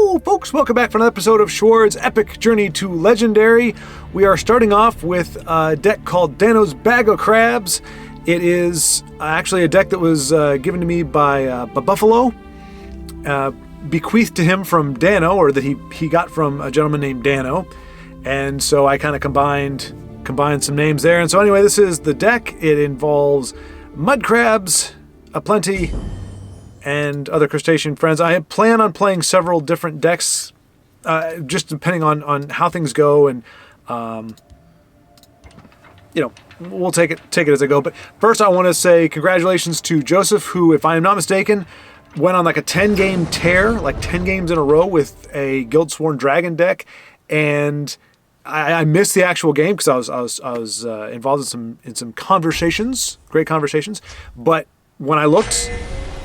Hello, folks. Welcome back for another episode of Schwaard's Epic Journey to Legendary. We are starting off with a deck called Dano's Bag of Crabs. It is actually a deck that was given to me by Buffalo, bequeathed to him from Dano, or that he got from a gentleman named Dano. And so I kind of combined some names there. And so anyway, this is the deck. It involves mud crabs aplenty and other crustacean friends. I plan on playing several different decks, just depending on how things go, and we'll take it as I go. But first, I want to say congratulations to Joseph, who, if I am not mistaken, went on like a 10-game tear, like 10 games in a row with a Guildsworn Dragon deck, and I missed the actual game because I was involved in some conversations, great conversations, but when I looked,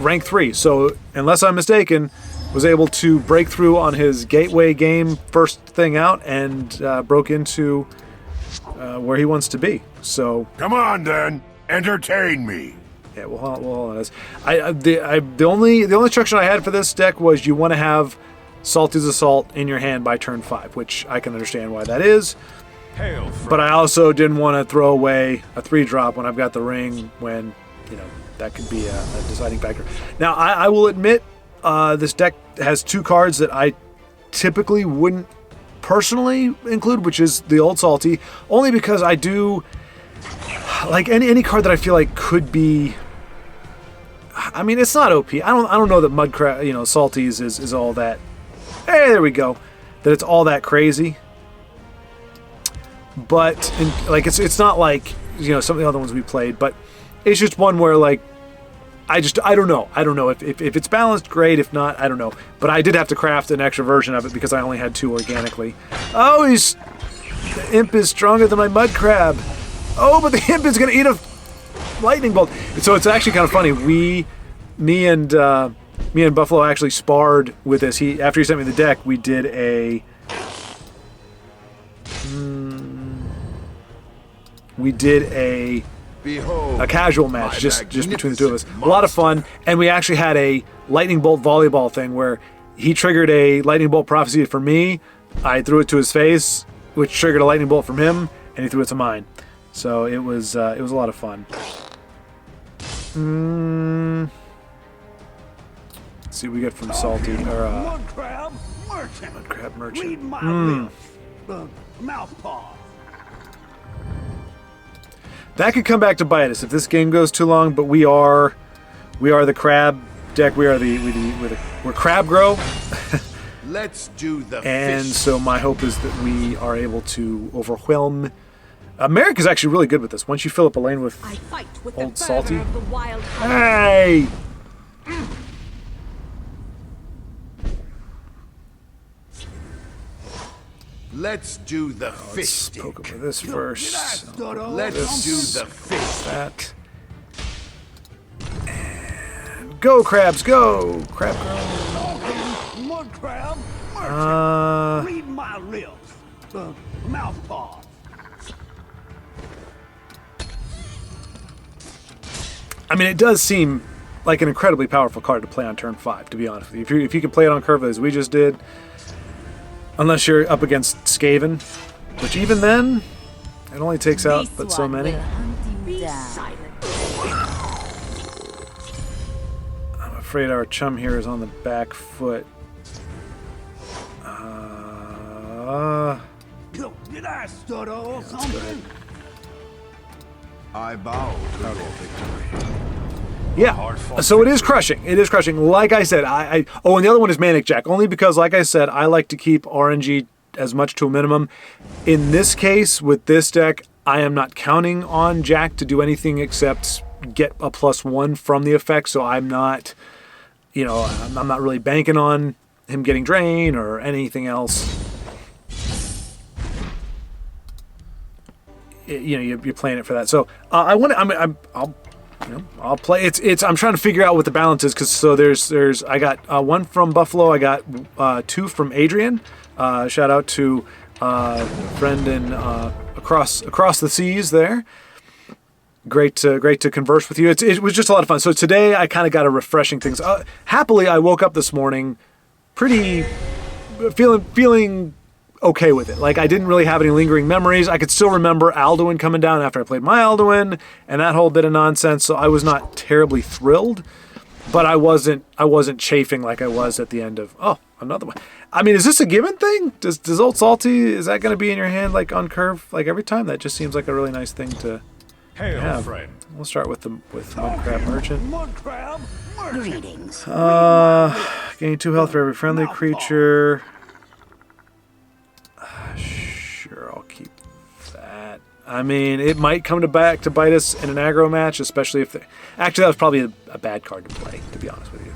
rank 3. So unless I'm mistaken, was able to break through on his gateway game first thing out and broke into where he wants to be. So come on then, entertain me. Yeah, well, hold on. The only instruction I had for this deck was you want to have Salty's Assault in your hand by turn 5, which I can understand why that is. But I also didn't want to throw away a 3-drop when I've got the ring, when that could be a deciding factor. Now, I will admit, this deck has 2 cards that I typically wouldn't personally include, which is the Old Salty, only because I do like any card that I feel like could be. I mean, it's not OP. I don't know that Salties is all that. Hey, there we go. That it's all that crazy. But it's not like some of the other ones we played, but. It's just one where, I don't know. I don't know. If it's balanced, great. If not, I don't know. But I did have to craft an extra version of it because I only had 2 organically. Oh, the imp is stronger than my mud crab. Oh, but the imp is going to eat a lightning bolt. So it's actually kind of funny. Me and Buffalo actually sparred with this. After he sent me the deck, we did a casual match just between the 2 of us. A lot of fun, and we actually had a lightning bolt volleyball thing where he triggered a lightning bolt prophecy for me. I threw it to his face, which triggered a lightning bolt from him, and he threw it to mine. So it was a lot of fun. Let's see what we get from Salty or Mud Crab Merchant. Read my lips. Mouth paw. That could come back to bite us if this game goes too long. But we are the crab deck. We're crab grow. Let's do the and fish. So my hope is that we are able to overwhelm. Merrick is actually really good with this. Once you fill up a lane with Old Salty. Hey. Let's do the fish stick. Poke up with this first. Let's do the fish. That. And go, crabs, go! Crab grow. Mud crab. Read my lips. Mouth paw. I mean, it does seem like an incredibly powerful card to play on turn 5, to be honest with you. If you can play it on curve as we just did. Unless you're up against Skaven, which even then, it only takes out but so many. I'm afraid our chum here is on the back foot. Did I stutter or Let's go something? I bow to your victory. Yeah, so it is crushing. It is crushing. Like I said, and the other one is Manic Jack, only because, like I said, I like to keep RNG as much to a minimum. In this case, with this deck, I am not counting on Jack to do anything except get a +1 from the effect, so I'm not, I'm not really banking on him getting drain or anything else. You're playing it for that. So I'll play. I'm trying to figure out what the balance is, because I got 1 from Buffalo. I got 2 from Adrian. Shout out to a friend in across the seas there. Great to converse with you. It was just a lot of fun. So today I kind of got a refreshing things. Happily, I woke up this morning pretty feeling okay with it. Like, I didn't really have any lingering memories. I could still remember Alduin coming down after I played my Alduin and that whole bit of nonsense, so I was not terribly thrilled, but I wasn't chafing like I was at the end of, oh, another one. I mean, is this a given thing? Does Old Salty, is that going to be in your hand like on curve like every time? That just seems like a really nice thing to have. friend. We'll start with Mud Crab Merchant. Mud crab merchant. Greetings. Gain 2 health for every friendly creature. Sure, I'll keep that. I mean, it might come back to bite us in an aggro match, especially if actually, that was probably a bad card to play, to be honest with you,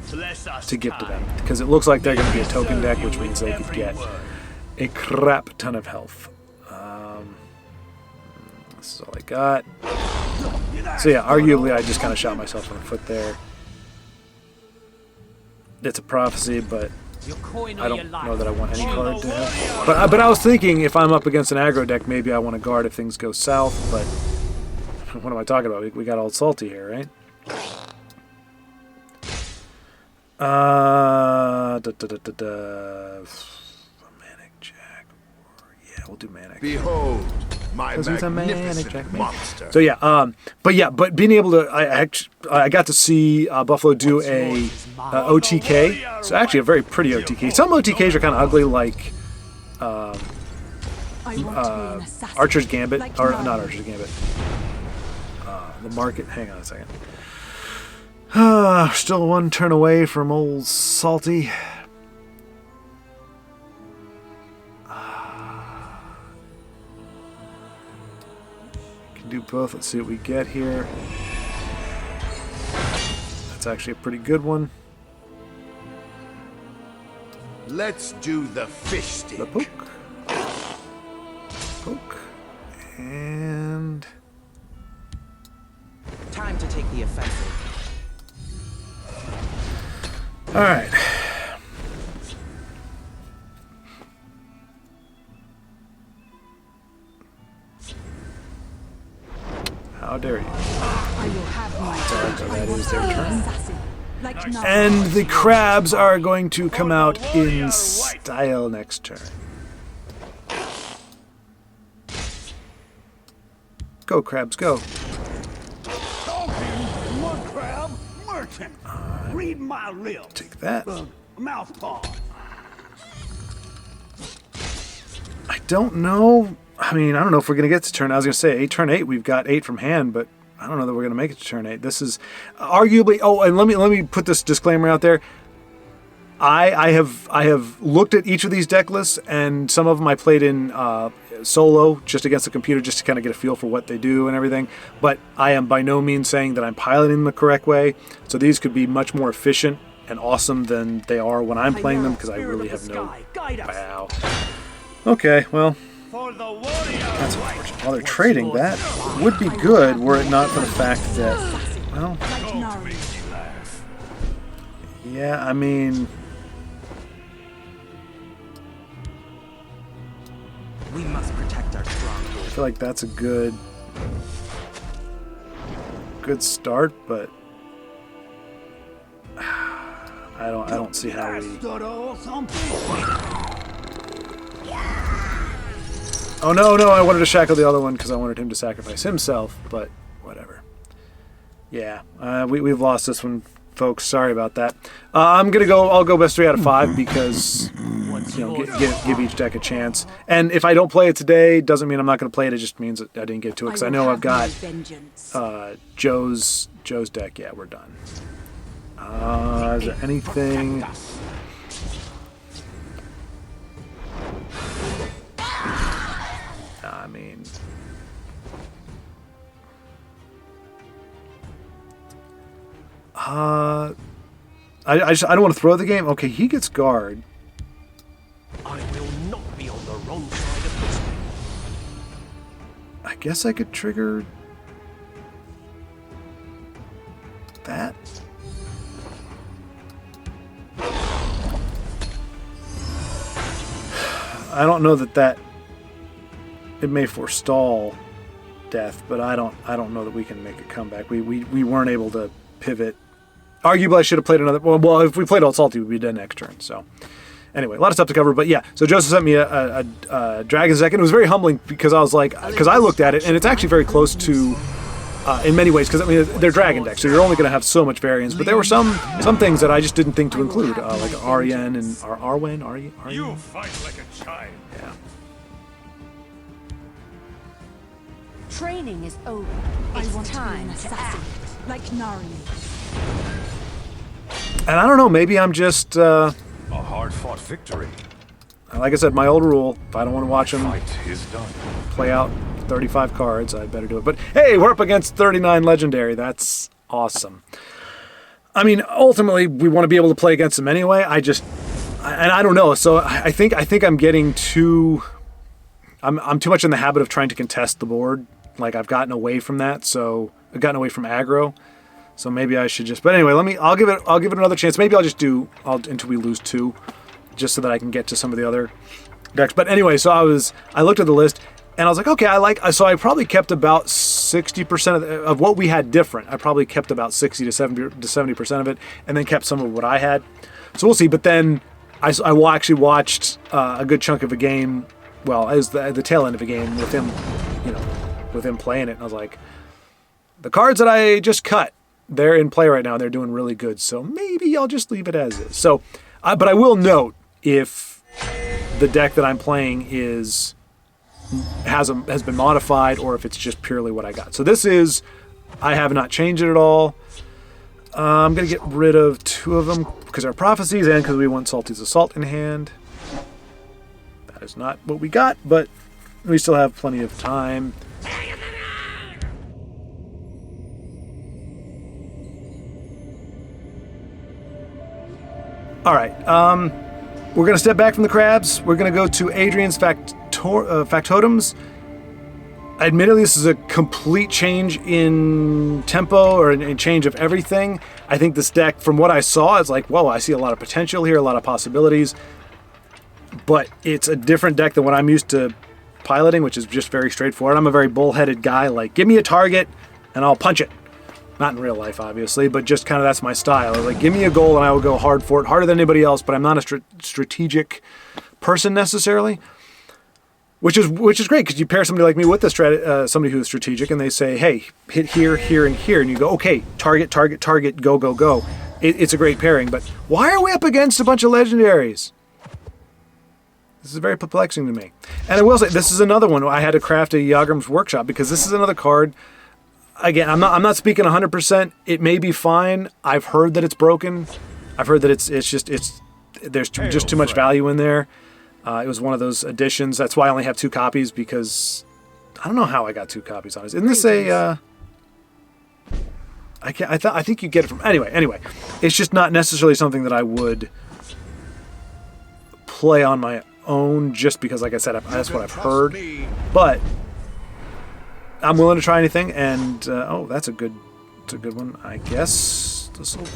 to give to them, because it looks like they're going to be a token deck, which means they could get a crap ton of health. This is all I got. So yeah, arguably, I just kind of shot myself in the foot there. It's a prophecy, but I don't know that I want any card to have. But I was thinking, if I'm up against an aggro deck, maybe I want to guard if things go south, but what am I talking about? We got Old Salty here, right? Manic Jack. Yeah, we'll do Manic. Behold my magnificent Manic Jack monster. So yeah, but being able to, I got to see Buffalo do a OTK. So actually, a very pretty OTK. Some OTKs are kind of ugly, like Archer's Gambit, or not Archer's Gambit. The market. Hang on a second. Still one turn away from Old Salty. Can do both. Let's see what we get here. That's actually a pretty good one. Let's do the fish stick. The poke. Poke. And Time to take the offensive. alright. How dare you? That is their turn. And the crabs are going to come out in style next turn. Go, crabs, go. Mud crab merchant. Read my lips. Take that. Mouth paw. I don't know. I mean, I don't know if we're going to get to turn. I was going to say, turn 8, we've got 8 from hand, but I don't know that we're going to make it to turn 8. This is arguably... Oh, and let me put this disclaimer out there. I have looked at each of these deck lists, and some of them I played in solo, just against the computer, just to kind of get a feel for what they do and everything. But I am by no means saying that I'm piloting them the correct way. So these could be much more efficient and awesome than they are when I'm playing them, because I really have no... Wow. Okay, well... That's unfortunate. While they're trading, that would be good were it not for the fact that, well, yeah, I mean, We must protect our stronghold. I feel like that's a good start, but I don't see how we. Oh no, I wanted to shackle the other one because I wanted him to sacrifice himself, but whatever. Yeah, we've lost this one, folks. Sorry about that. I'll go best 3 out of 5 because, you know, give each deck a chance. And if I don't play it today, doesn't mean I'm not going to play it. It just means that I didn't get to it because I know I've got Joe's deck. Yeah, we're done. Is there anything? I mean, I don't want to throw the game. Okay, he gets guard. I will not be on the wrong side of this. I guess I could trigger that. I don't know that it may forestall death, but I don't know that we can make a comeback. We weren't able to pivot. Arguably, I should have played another. Well, if we played Old Salty, we'd be dead next turn. So, anyway, a lot of stuff to cover. But yeah, so Joseph sent me a Dragon's deck, and it was very humbling because I was like, because I looked at it, and it's actually very close to, in many ways, because I mean they're Dragon decks, so you're only going to have so much variance. But there were some things that I just didn't think to include, like Aryen and Arwen. You fight like a child. Yeah. Training is over. I It's want to be an time to assassin, act. like Nari. And I don't know, maybe I'm just, A hard-fought victory. like I said, my old rule: if I don't want to watch them Fight is done. play out 35 cards, I better do it. But hey, we're up against 39 legendary. That's awesome. I mean, ultimately, we want to be able to play against them anyway. I don't know. So I think I'm getting too. I'm too much in the habit of trying to contest the board. Like I've gotten away from that. So I've gotten away from aggro. So maybe I should just. But anyway, I'll give it another chance. Maybe I'll just do until we lose 2, just so that I can get to some of the other decks. But anyway, so I looked at the list. And I was like, okay, so I probably kept about 60% of what we had different. I probably kept about 60 to 70% of it, and then kept some of what I had. So we'll see. But then I actually watched a good chunk of a game. Well, as the tail end of a game with him, with him playing it. And I was like, the cards that I just cut, they're in play right now. And they're doing really good. So maybe I'll just leave it as is. So, but I will note if the deck that I'm playing has been modified, or if it's just purely what I got. So this is, I have not changed it at all. I'm going to get rid of 2 of them because they're prophecies and because we want Salty's Assault in hand. That is not what we got, but we still have plenty of time. All right, we're going to step back from the crabs. We're going to go to Adrian's factotums. Admittedly, this is a complete change in tempo or a change of everything. I think this deck, from what I saw, is like, whoa, I see a lot of potential here, a lot of possibilities. But it's a different deck than what I'm used to piloting, which is just very straightforward. I'm a very bullheaded guy, like, give me a target and I'll punch it. Not in real life, obviously, but just kind of that's my style. Like, give me a goal and I will go hard for it, harder than anybody else, but I'm not a strategic person necessarily. Which is great, because you pair somebody like me with somebody who's strategic, and they say, hey, hit here, here, and here, and you go, okay, target, target, target, go, go, go. It's a great pairing, but why are we up against a bunch of legendaries? This is very perplexing to me. And I will say, this is another one. I had to craft a Yagram's Workshop, because this is another card. Again, I'm not speaking 100%. It may be fine. I've heard that it's broken. I've heard that there's just too much value in there. It was one of those editions. That's why I only have 2 copies, because I don't know how I got 2 copies on it. Isn't this a? I think you get it from anyway. It's just not necessarily something that I would play on my own, just because, like I said, that's what I've heard. But I'm willing to try anything. And that's a good one, I guess. This will be.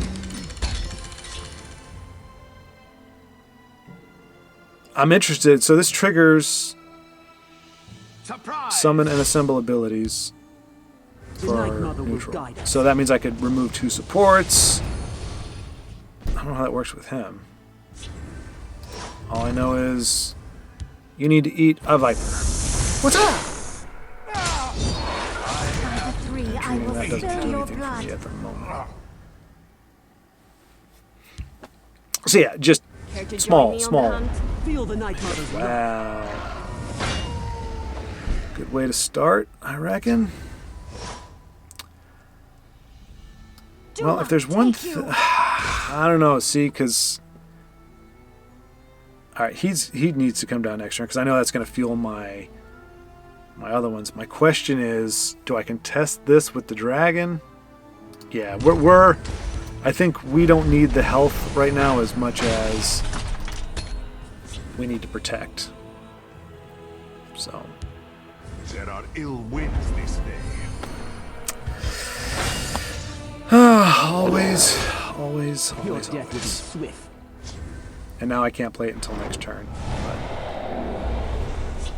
I'm interested. So this triggers summon and assemble abilities for neutral. So that means I could remove 2 supports. I don't know how that works with him. All I know is you need to eat a viper. What's up? That doesn't do anything for me at the moment. So yeah, just small. Feel the night mother's Wow. Good way to start, I reckon. Well, if there's one I don't know, see, because alright, he needs to come down next turn, because I know that's going to fuel my other ones. My question is, do I contest this with the dragon? Yeah, I think we don't need the health right now as much as we need to protect. So There are ill winds this day. always. Your death will be swift. And now I can't play it until next turn. But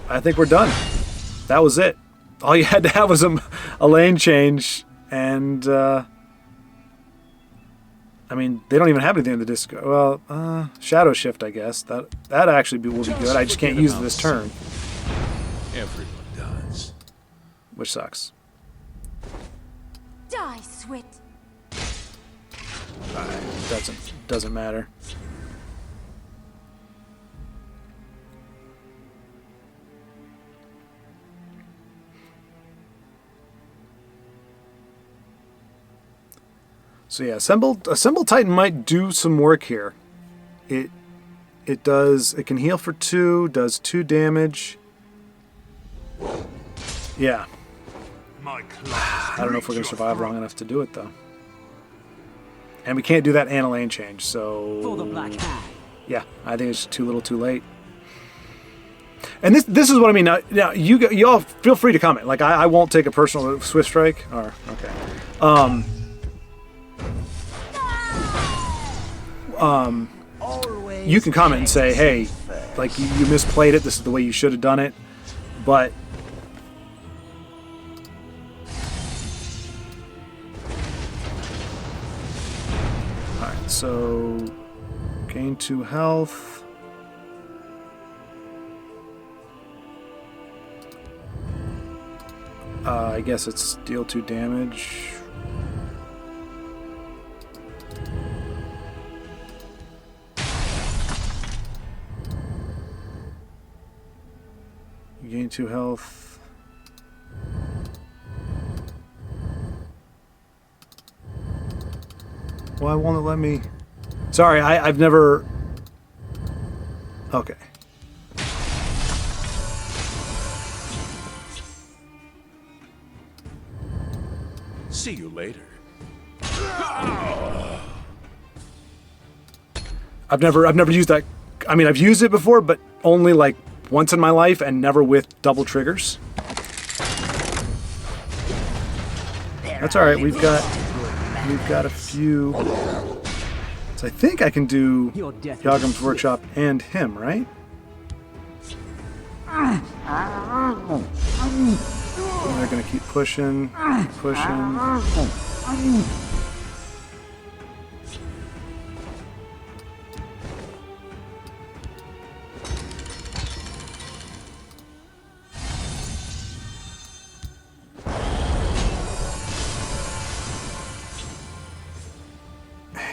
I think we're done. That was it. All you had to have was a lane change, and I mean, they don't even have anything in the discard. Well, Shadow Shift, I guess. That actually will be good. I just can't use it this turn. Everyone does. Which sucks. Die, Swit. Doesn't matter. So yeah, Assemble Titan might do some work here. It can heal for 2, does 2 damage. Yeah. I don't know if we're gonna survive long enough to do it though. And we can't do that Ana lane change, so For the Black Hand. yeah, I think it's too little, too late. And this is what I mean. Now you all feel free to comment. Like I won't take a personal Swift Strike. Or okay. You can comment and say, hey, like you misplayed it. This is the way you should have done it. But all right, so gain 2 health. I guess it's deal 2 damage. Gain 2 health. Why won't it let me? Sorry, I've never. Okay. See you later. I've never used that. I mean, I've used it before, but only like once in my life, and never with double triggers. That's all right. We've got a few. So I think I can do Yagram's Workshop and him, right? And they're gonna keep pushing, pushing.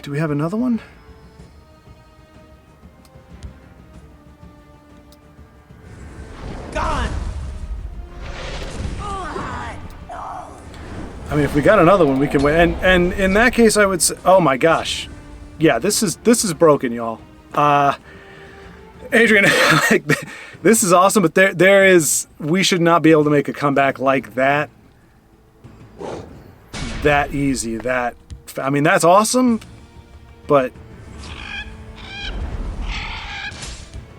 Do we have another one? Gone. I mean, if we got another one, we can win. And in that case, I would say, oh my gosh, yeah, this is broken, y'all. Adrian, like, this is awesome, but there is, we should not be able to make a comeback like that. That easy. I mean, that's awesome. But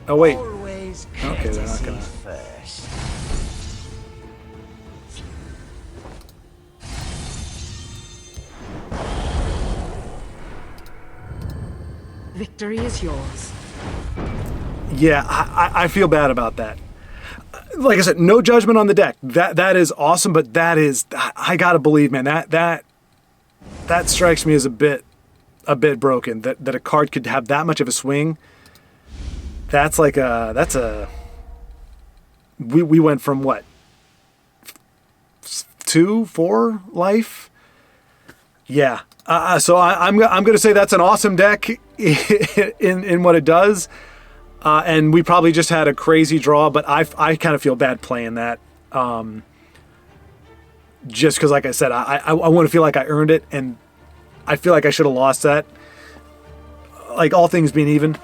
oh wait, okay, they're not gonna. Victory is yours. Yeah, I feel bad about that. Like I said, no judgment on the deck. That is awesome, but that is, I gotta believe, man, that strikes me as a bit broken. That a card could have that much of a swing. That's like we went from what, 2, 4 life. Yeah. So I'm gonna say that's an awesome deck in what it does. And we probably just had a crazy draw, but I kind of feel bad playing that. Just because, like I said, I want to feel like I earned it, and I feel like I should have lost that. Like, all things being even.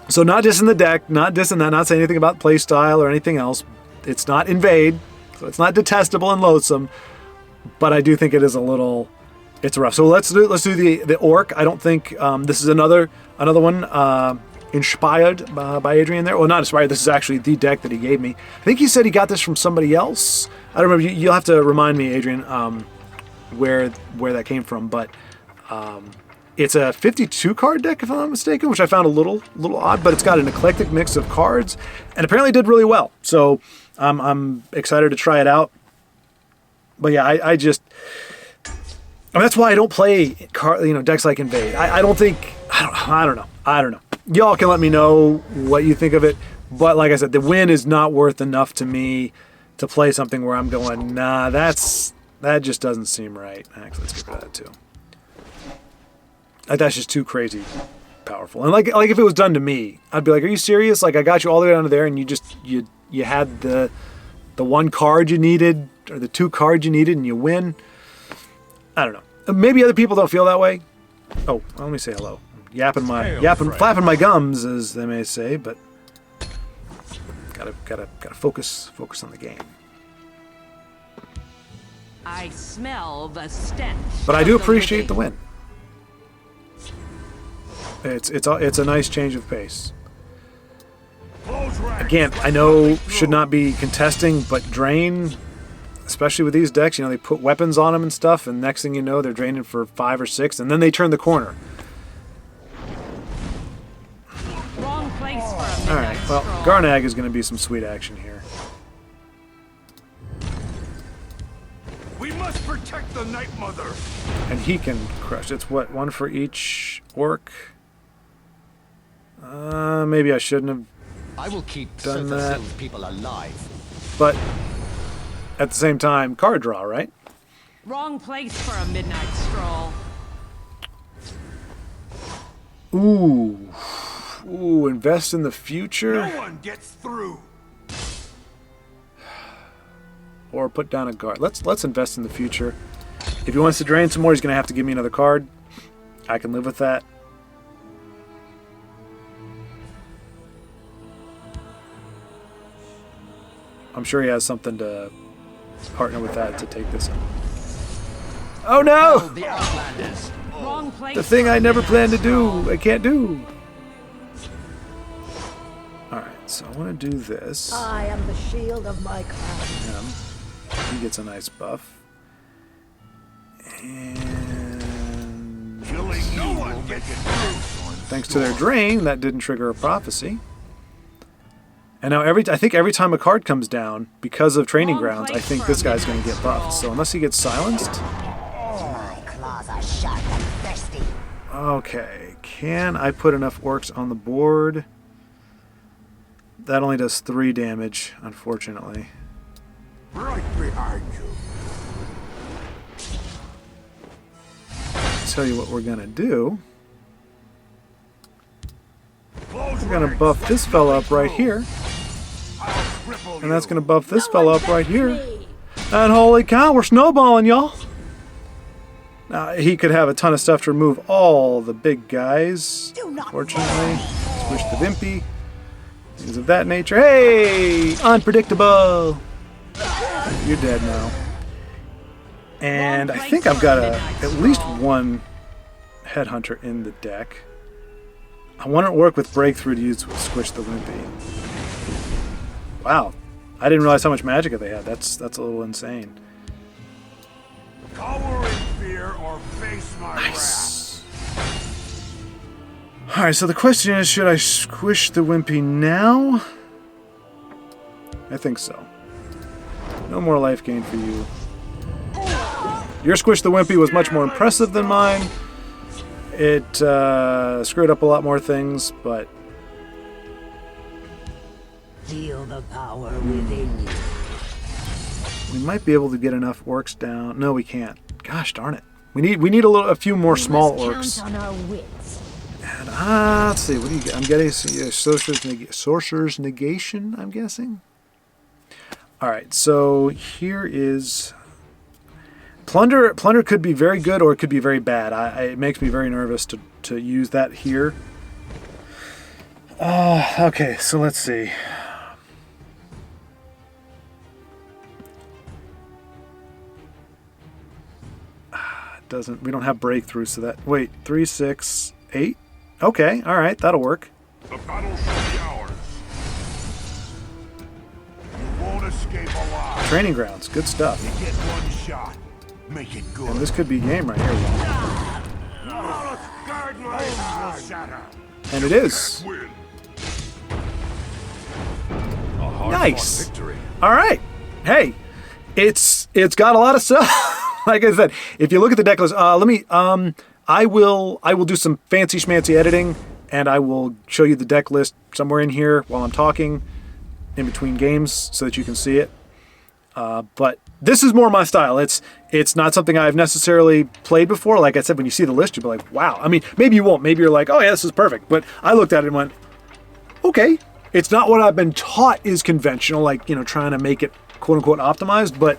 So not just in the deck, not dissing that, not saying anything about play style or anything else. It's not invade, so it's not detestable and loathsome. But I do think it is a little. It's rough. So let's do the orc. I don't think this is another one. Inspired by Adrian there. Well, not inspired. This is actually the deck that he gave me. I think he said he got this from somebody else. I don't remember. You'll have to remind me, Adrian, where that came from. But it's a 52 card deck, if I'm not mistaken, which I found a little odd. But it's got an eclectic mix of cards, and apparently did really well. So I'm excited to try it out. But yeah, I just I mean, that's why I don't play decks like Invade. I don't know. Y'all can let me know what you think of it. But like I said, the win is not worth enough to me to play something where I'm going, nah, that just doesn't seem right. Actually, let's get rid of that too. Like, that's just too crazy powerful. And like if it was done to me, I'd be like, are you serious? Like, I got you all the way down to there, and you had the one card you needed or the 2 cards you needed, and you win. I don't know. Maybe other people don't feel that way. Oh, well, let me say hello. Flapping my gums, as they may say, but gotta focus on the game. I smell the stench. But I do appreciate the win. It's a nice change of pace. Again, I know should not be contesting, but drain, especially with these decks, they put weapons on them and stuff, and next thing you know, they're draining for 5 or 6, and then they turn the corner. Wrong place for a midnight All right, well, stroll. Garnag is going to be some sweet action here. We must protect the Night Mother. And he can crush. It's what, 1 for each orc? Maybe I shouldn't have I will keep done that. people alive. But at the same time, card draw, right? Wrong place for a midnight stroll. Ooh, invest in the future. No one gets through. Or put down a guard. Let's invest in the future. If he wants to drain some more, he's going to have to give me another card. I can live with that. I'm sure he has something to partner with that to take this on. Oh no! The Outlanders. Wrong place. The thing I never planned to do, I can't do. Alright, so I want to do this. I am the shield of my clan. He gets a nice buff. And Killing no one gets through. thanks to their drain, that didn't trigger a prophecy. And now I think every time a card comes down, because of training grounds, I think this guy's going to get buffed. So unless he gets silenced. My claws are sharp and thirsty. Okay, can I put enough orcs on the board? That only does 3 damage, unfortunately. Right behind you. I'll tell you what we're going to do. Close We're going to ranks. buff this fella up right here. I'll cripple And that's you. going to buff this fella up right here. And holy cow, we're snowballing, y'all. Now, he could have a ton of stuff to remove all the big guys. Fortunately, squish the Vimpy. Things of that nature. Hey! Unpredictable! You're dead now. And I think I've got at least 1 Headhunter in the deck. I want to work with Breakthrough to use with Squish the Wimpy. Wow. I didn't realize how much magic they had. That's a little insane. Cower in fear or face my wrath. Nice. Alright, so the question is, should I squish the Wimpy now? I think so. No more life gain for you. Your Squish the Wimpy was much more impressive than mine. It screwed up a lot more things, but... Feel the power within you. we might be able to get enough orcs down. No, we can't. Gosh darn it. We need a few more small orcs. Count on our wits. And, let's see, what do you get? I'm getting Sorcerer's Negation, I'm guessing. Alright, so here is... Plunder could be very good or it could be very bad. It makes me very nervous to use that here. Okay, so let's see. We don't have Breakthrough, so that... Wait, 3, 6, 8? Okay, alright, that'll work. The battle shall be ours. You won't escape alive. Training grounds, good stuff. You get 1 shot. Make it good. And this could be game right here. Guard my eyes. Shatter. And it is. Win. Nice. Victory. Alright. Hey, it's got a lot of stuff. like I said, if you look at the deck list, I will do some fancy schmancy editing, and I will show you the deck list somewhere in here while I'm talking in between games so that you can see it. But this is more my style. It's not something I've necessarily played before. Like I said, when you see the list, you'll be like, wow. I mean, maybe you won't. Maybe you're like, oh yeah, this is perfect. But I looked at it and went, okay. It's not what I've been taught is conventional, like, trying to make it quote unquote optimized, but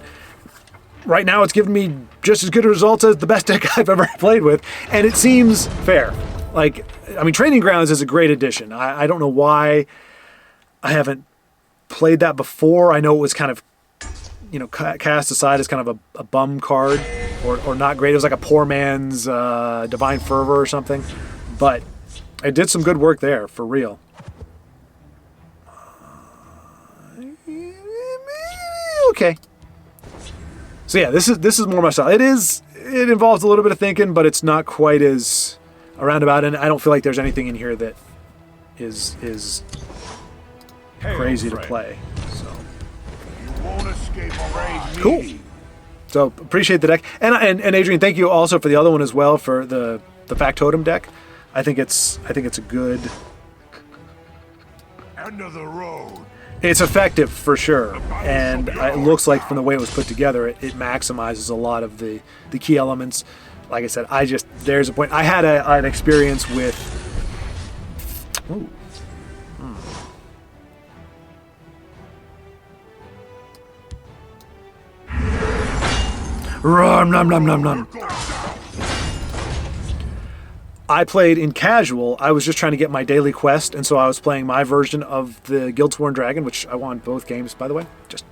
right now it's giving me just as good results as the best deck I've ever played with, and it seems fair. Like, I mean, Training Grounds is a great addition. I don't know why I haven't played that before. I know it was kind of, cast aside as kind of a bum card or not great. It was like a poor man's Divine Fervor or something, but it did some good work there, for real. Okay. So yeah, this is more my style. It involves a little bit of thinking, but it's not quite as a roundabout, and I don't feel like there's anything in here that is crazy to play. So You won't escape a cool. So appreciate the deck, and Adrian, thank you also for the other one as well, for the Factotum deck. I think it's a good end of the road. It's effective for sure, and it looks like from the way it was put together, it maximizes a lot of the key elements. Like I said, there's a point. I had an experience with. Ooh. Rum, nom, nom, nom, nom. I played in casual. I was just trying to get my daily quest, and so I was playing my version of the Guildsworn Dragon, which I won both games, by the way. Just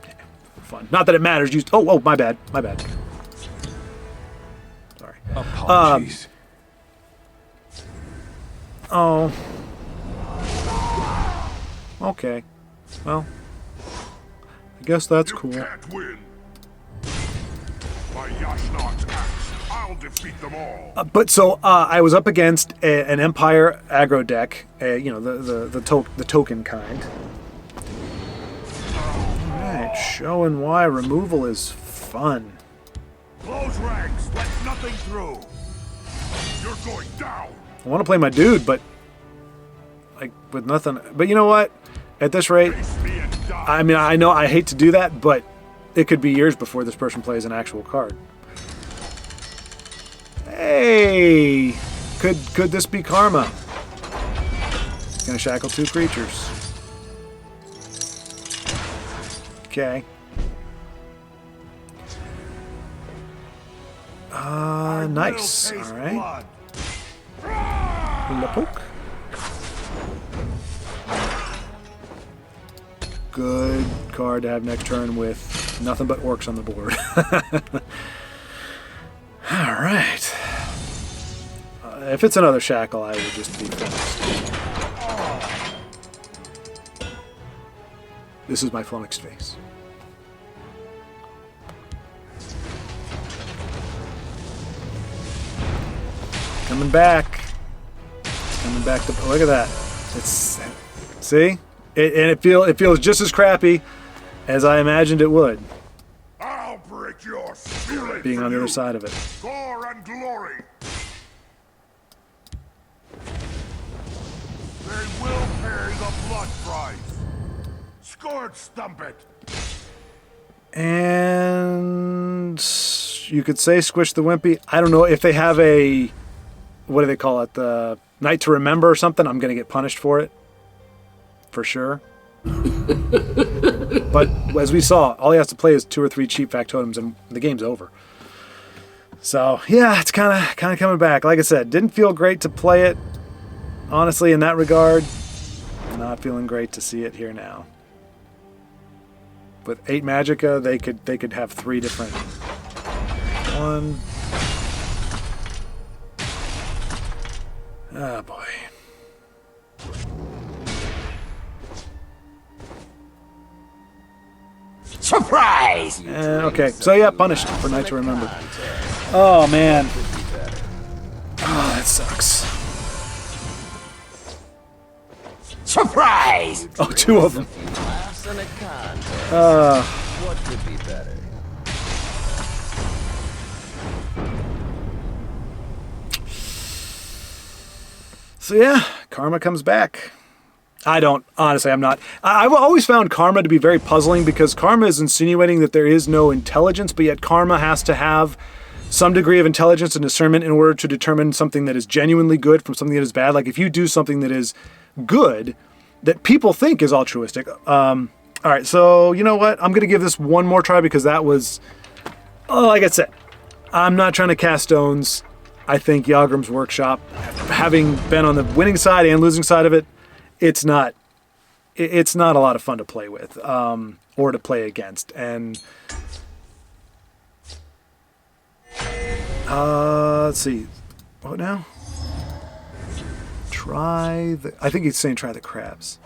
for fun. Not that it matters. Oh, my bad. Sorry. Apologies. Oh. Okay. Well, I guess that's cool. You can't win. By Yashnok's axe, I'll defeat them all. But so I was up against an Empire aggro deck, the token kind. All right, showing why removal is fun. Close ranks, let nothing through. You're going down. I want to play my dude, but like with nothing. But you know what? At this rate, Face me and die. I mean, I know I hate to do that, but it could be years before this person plays an actual card. Hey, could this be karma? Gonna shackle 2 creatures. Okay. Nice. Will taste All right. blood. Lapook. Good card to have next turn with nothing but orcs on the board. All right. If it's another shackle, I will just be finished. This is my flummoxed face. Coming back. Coming back to look at that. It's see? It feels just as crappy as I imagined it would, I'll break your spirit being for on the you. other side of it. Gore and glory. They will pay the blood price. Scourge stump it. And you could say squish the wimpy. I don't know if they have a, what do they call it? The Night to Remember or something. I'm going to get punished for it. For sure. But as we saw, all he has to play is 2 or 3 cheap factotums and the game's over. So yeah, it's kind of coming back. Like I said, didn't feel great to play it. Honestly, in that regard, not feeling great to see it here now. With 8 Magicka, they could have 3 different. 1. Oh boy. Surprise! Okay, so yeah, punished for Night to Remember. Oh man. Oh, that sucks. Surprise! Oh, 2 of them. What could be better? So yeah, karma comes back. I don't, honestly, I'm not. I've always found karma to be very puzzling because karma is insinuating that there is no intelligence, but yet karma has to have some degree of intelligence and discernment in order to determine something that is genuinely good from something that is bad. Like if you do something that is good, that people think is altruistic. All right, so you know what? I'm going to give this one more try because that was, like I said, I'm not trying to cast stones. I think Yagram's Workshop, having been on the winning side and losing side of it, it's not a lot of fun to play with or to play against. And let's see, what now? I think he's saying try the crabs,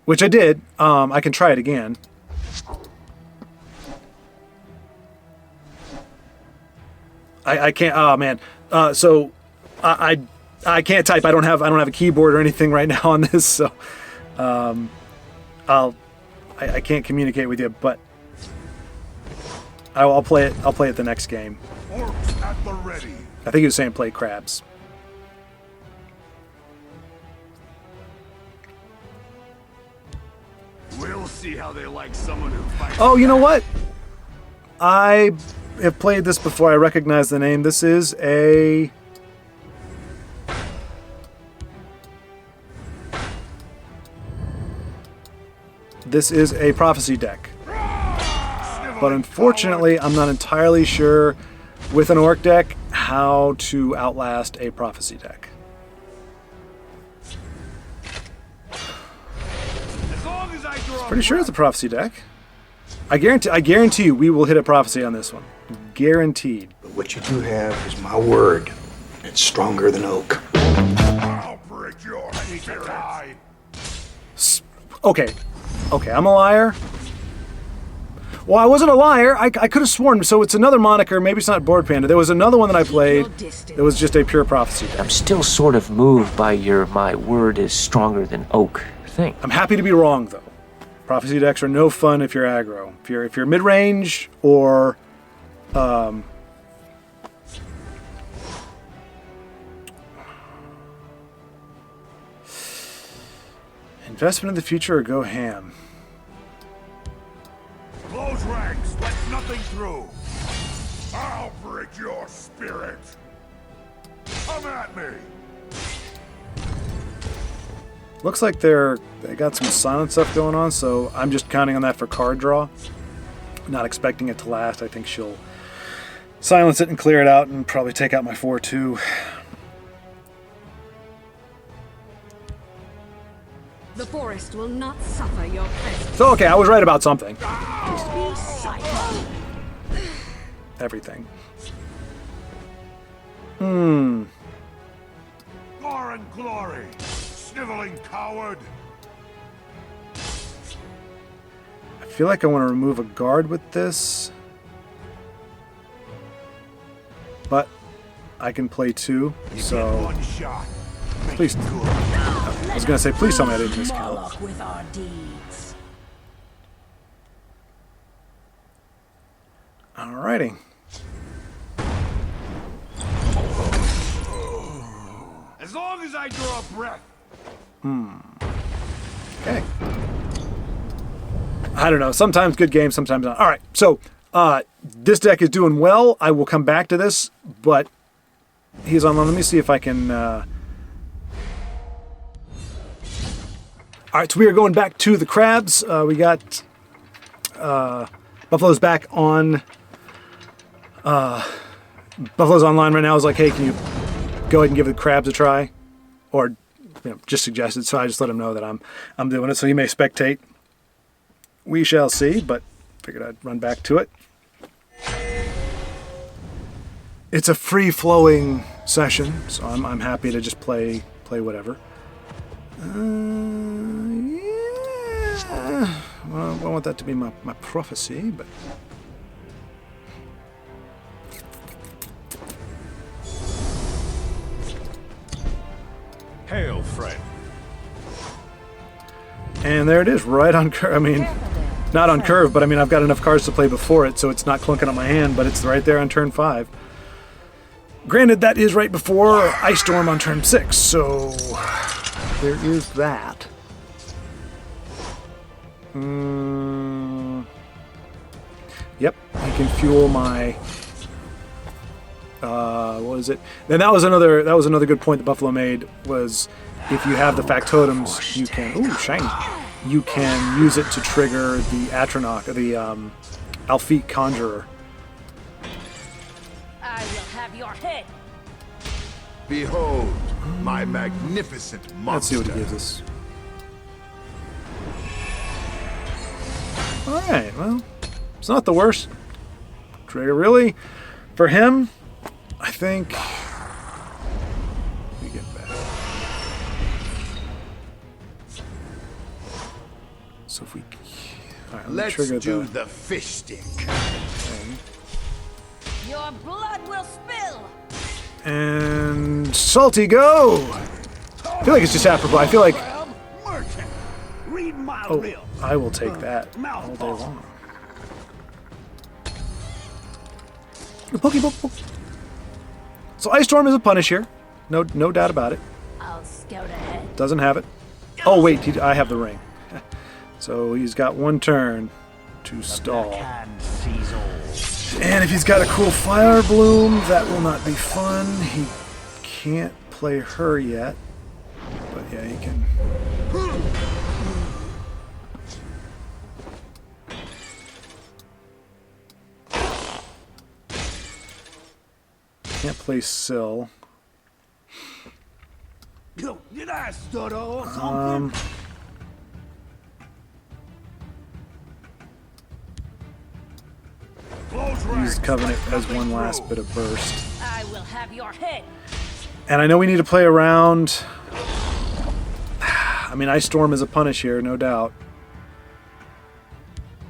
which I did. I can try it again. I can't. Oh man. So I can't type. I don't have a keyboard or anything right now on this. So I can't communicate with you. But I'll play it. I'll play it the next game. Orcs at the ready. I think he was saying play crabs. We'll see how they like someone who fights. Oh, you know what? I have played this before. I recognize the name. This is a... This is a prophecy deck. But unfortunately, I'm not entirely sure with an orc deck how to outlast a prophecy deck. As long as I draw Pretty sure it's a prophecy deck. I guarantee you we will hit a prophecy on this one. Guaranteed. But what you do have is my word. It's stronger than oak. I'll break your spirit. Okay, I'm a liar. Well, I wasn't a liar. I could have sworn. So it's another moniker. Maybe it's not Board Panda. There was another one that I played. It was just a pure prophecy deck. I'm still sort of moved by your "my word is stronger than oak" thing. I'm happy to be wrong, though. Prophecy decks are no fun if you're aggro. If you're mid-range or investment in the future or go ham. Close ranks. Let nothing through. I'll break your spirit. Come at me. Looks like they got some silent stuff going on, so I'm just counting on that for card draw. Not expecting it to last. I think she'll silence it and clear it out and probably take out my 4/2. The forest will not suffer your presence. So, okay, I was right about something. Be silent. Everything. Foreign glory. Sniveling coward. I feel like I want to remove a guard with this. But I can play 2, so... One shot. Please. I was going to say, please tell me I didn't miscount. With our deeds. Alrighty. As long as I draw a breath. Okay. I don't know. Sometimes good games, sometimes not. All right. So this deck is doing well. I will come back to this, but he's online. Let me see if I can... All right. So we are going back to the crabs. We got Buffalo's back on... Buffalo's online right now. I was like, hey, can you go ahead and give the crabs a try? Or... just suggested, so I just let him know that I'm doing it, so he may spectate. We shall see, but figured I'd run back to it. It's a free-flowing session, so I'm happy to just play whatever. Yeah. Well, I want that to be my prophecy, but... Hail, friend. And there it is, right on curve. I mean, not on curve, but I mean, I've got enough cards to play before it, so it's not clunking on my hand, but it's right there on turn 5. Granted, that is right before Ice Storm on turn 6, so there is that. Yep, he can fuel my. What is it? And that was another good point that Buffalo made, was if you have the factotums, you can. Ooh, shiny. You can use it to trigger the Atronach, the Alfiq Conjurer. I will have your head. Behold, my magnificent Let's see monster. what he gives us. Alright, well, it's not the worst. Trigger, really? For him, I think... We get back. So if we... Alright, let me Let's trigger do the... the fish stick. Your blood will spill. And... Salty, go! I feel like it's just apropos. I feel like... Merchant, read my Oh, lips. I will take that all day long. Pokey, poke, poke. So Ice Storm is a punish here. No doubt about it. I'll scout ahead. Doesn't have it. Oh, wait, I have the ring. So he's got one turn to stall. And if he's got a cool Fire Bloom, that will not be fun. He can't play her yet. But yeah, he can. Can't play Syl. Did I stutter or something? Use Covenant as one last bit of burst. I will have your head. And I know we need to play around. I mean, Ice Storm is a punish here, no doubt.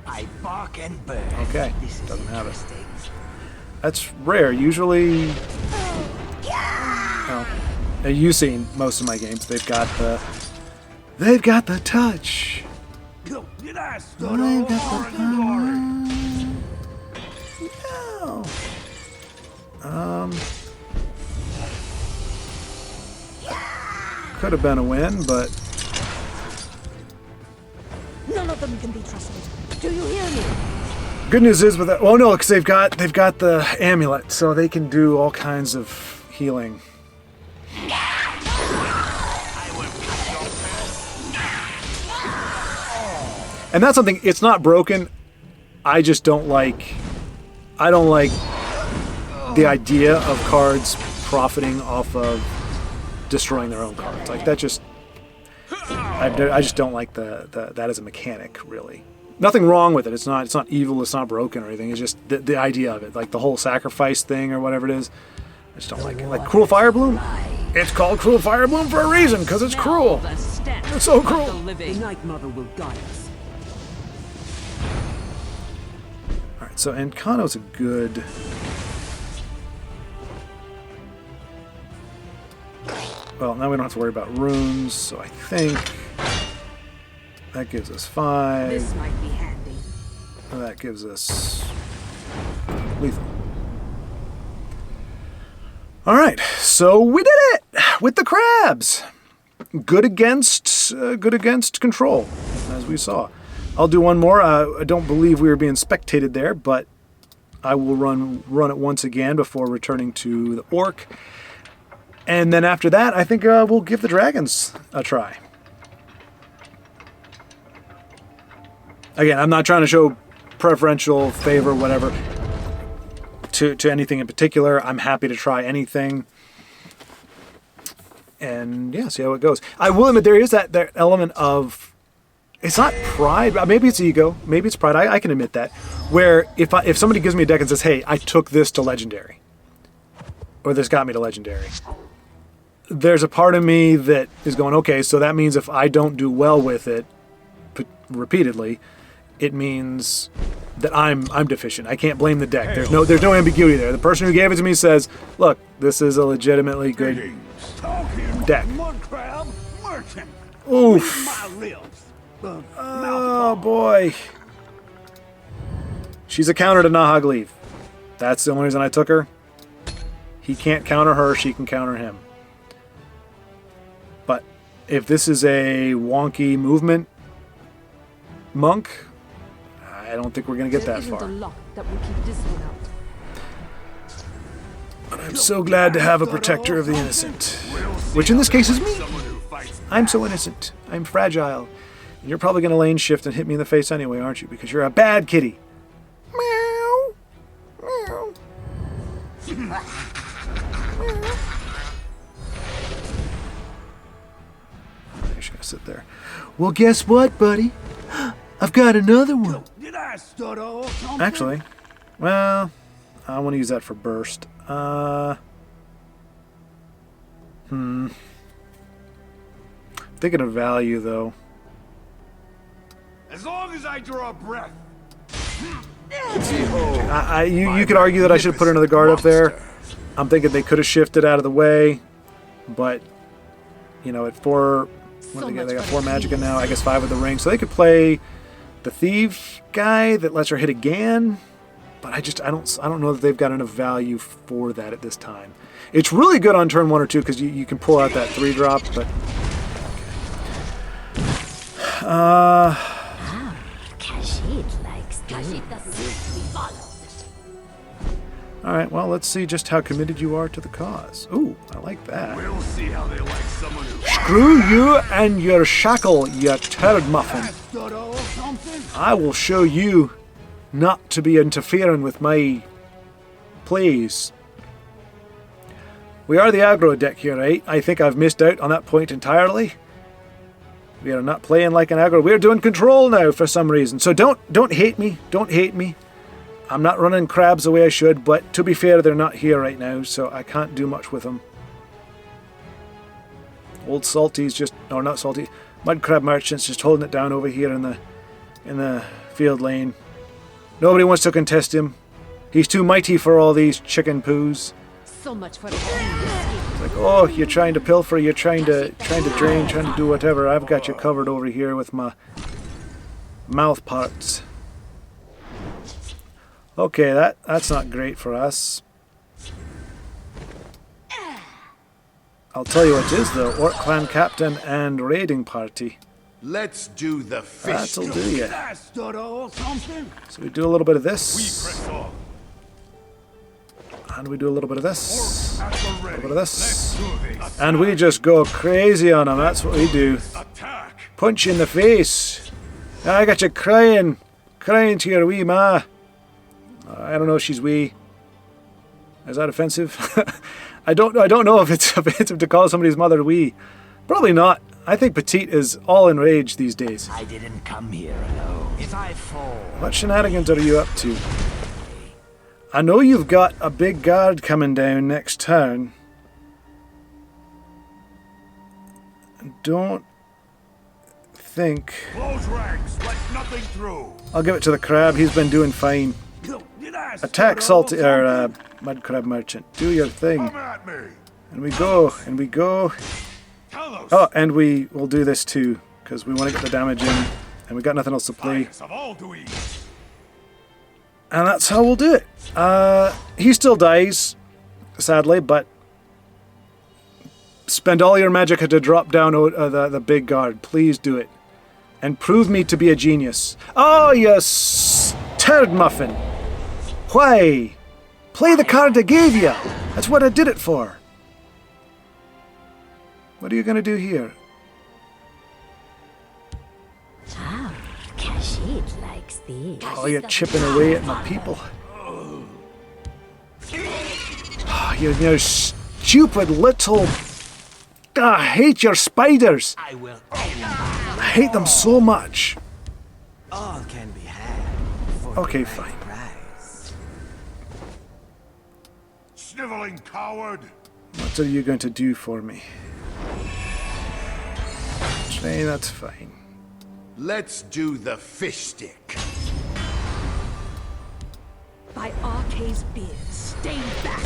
I bark and burn. Okay, doesn't have it. That's rare. Usually, well, you've seen most of my games. They've got the touch. Did I stutter or glory? No. Could have been a win, but None of them can be trusted. Do you hear me? good news is with that. Oh no, because they've got the amulet, so they can do all kinds of healing. And that's something. It's not broken. I just don't like. I don't like the idea of cards profiting off of destroying their own cards. Like that just. I just don't like that as a mechanic, really. Nothing wrong with it. It's not evil. It's not broken or anything. It's just the idea of it, like the whole sacrifice thing or whatever it is. I just don't like it. Like Cruel Fire Bloom. It's called Cruel Fire Bloom for a reason, because it's cruel. The stench It's so of cruel. the The living. Night Mother will guide us. All right, so Encano's a good. Well, now we don't have to worry about runes, so I think that gives us 5. This might be handy. That gives us lethal. All right, so we did it with the crabs. Good against control, as we saw. I'll do one more. I don't believe we were being spectated there, but I will run it once again before returning to the orc. And then after that, I think we'll give the dragons a try. Again, I'm not trying to show preferential favor, whatever, to anything in particular. I'm happy to try anything. And yeah, see how it goes. I will admit there is that element of, it's not pride, maybe it's ego, maybe it's pride. I can admit that. Where if somebody gives me a deck and says, hey, I took this to legendary, or this got me to legendary, there's a part of me that is going, okay, so that means if I don't do well with it repeatedly, it means that I'm deficient. I can't blame the deck. There's no ambiguity there. The person who gave it to me says, look, this is a legitimately good deck. Mud crab, merchant. Oof. My lips. Oh boy. She's a counter to Nahag Leaf. That's the only reason I took her. He can't counter her, she can counter him. But if this is a wonky movement monk, I don't think we're going to get that far. There isn't a lock that will keep this one out. But I'm so glad to have a protector of the innocent. Which in this case is me. I'm so innocent. I'm fragile. And you're probably going to lane shift and hit me in the face anyway, aren't you? Because you're a bad kitty. Meow. Meow. You're just going to sit there. Well, guess what, buddy? I've got another one. Actually, well, I want to use that for burst. Thinking of value, though. As long as I draw breath. You could argue that I should have put another guard up there. I'm thinking they could have shifted out of the way, but you know, at 4, what do they get? They got 4 magicka now. I guess 5 with the ring, so they could play the thief guy that lets her hit again. But I don't know that they've got enough value for that at this time. It's really good on turn 1 or 2 because you can pull out that 3-drop, but Kashid likes Kashid doesn't need to be followed. alright, well, let's see just how committed you are to the cause. Ooh, I like that. We'll see how they like someone who... Screw you and your shackle, you turd muffin. I will show you not to be interfering with my plays. We are the aggro deck here, right? I think I've missed out on that point entirely. We are not playing like an aggro. We're doing control now for some reason. So don't hate me. Don't hate me. I'm not running crabs the way I should, but to be fair, they're not here right now, so I can't do much with them. Old Salty's just, or not Salty, Mud Crab Merchant's just holding it down over here in the field lane. Nobody wants to contest him. He's too mighty for all these chicken poos. So much for the escape. It's like, oh, you're trying to pilfer, you're trying to drain, trying to do whatever. I've got you covered over here with my mouth parts. Okay, that's not great for us. I'll tell you what is though, Orc Clan Captain and Raiding Party. Let's do the fish. That'll do ya. So we do a little bit of this. And we do a little bit of this. A little bit of this. And we just go crazy on them. That's what we do. Punch you in the face. I got you crying to your wee ma. I don't know if she's wee. Is that offensive? I don't know if it's offensive to call somebody's mother wee. Probably not. I think petite is all enraged these days. I didn't come here alone. If I fall... What shenanigans are you up to? I know you've got a big guard coming down next turn. Don't think... Close ranks, let nothing through. I'll give it to the crab. He's been doing fine. Attack Salty or Mud Crab Merchant. Do your thing. Come at me. And we go, and we go. Oh, and we will do this too, because we want to get the damage in, and we got nothing else to play. And that's how we'll do it. He still dies, sadly, but spend all your magic to drop down the big guard. Please do it. And prove me to be a genius. Oh, you turd muffin. Why? Play the card I gave you. That's what I did it for. What are you going to do here? Ah, Kashid likes these. Oh, you're chipping away at my people. Oh, you stupid little... I hate your spiders. I will. I hate them so much. All can be had. For Okay, the right fine. price. Sniveling coward. What are you going to do for me? Okay, that's fine. Let's do the fish stick. By Arcade's beard, stay back.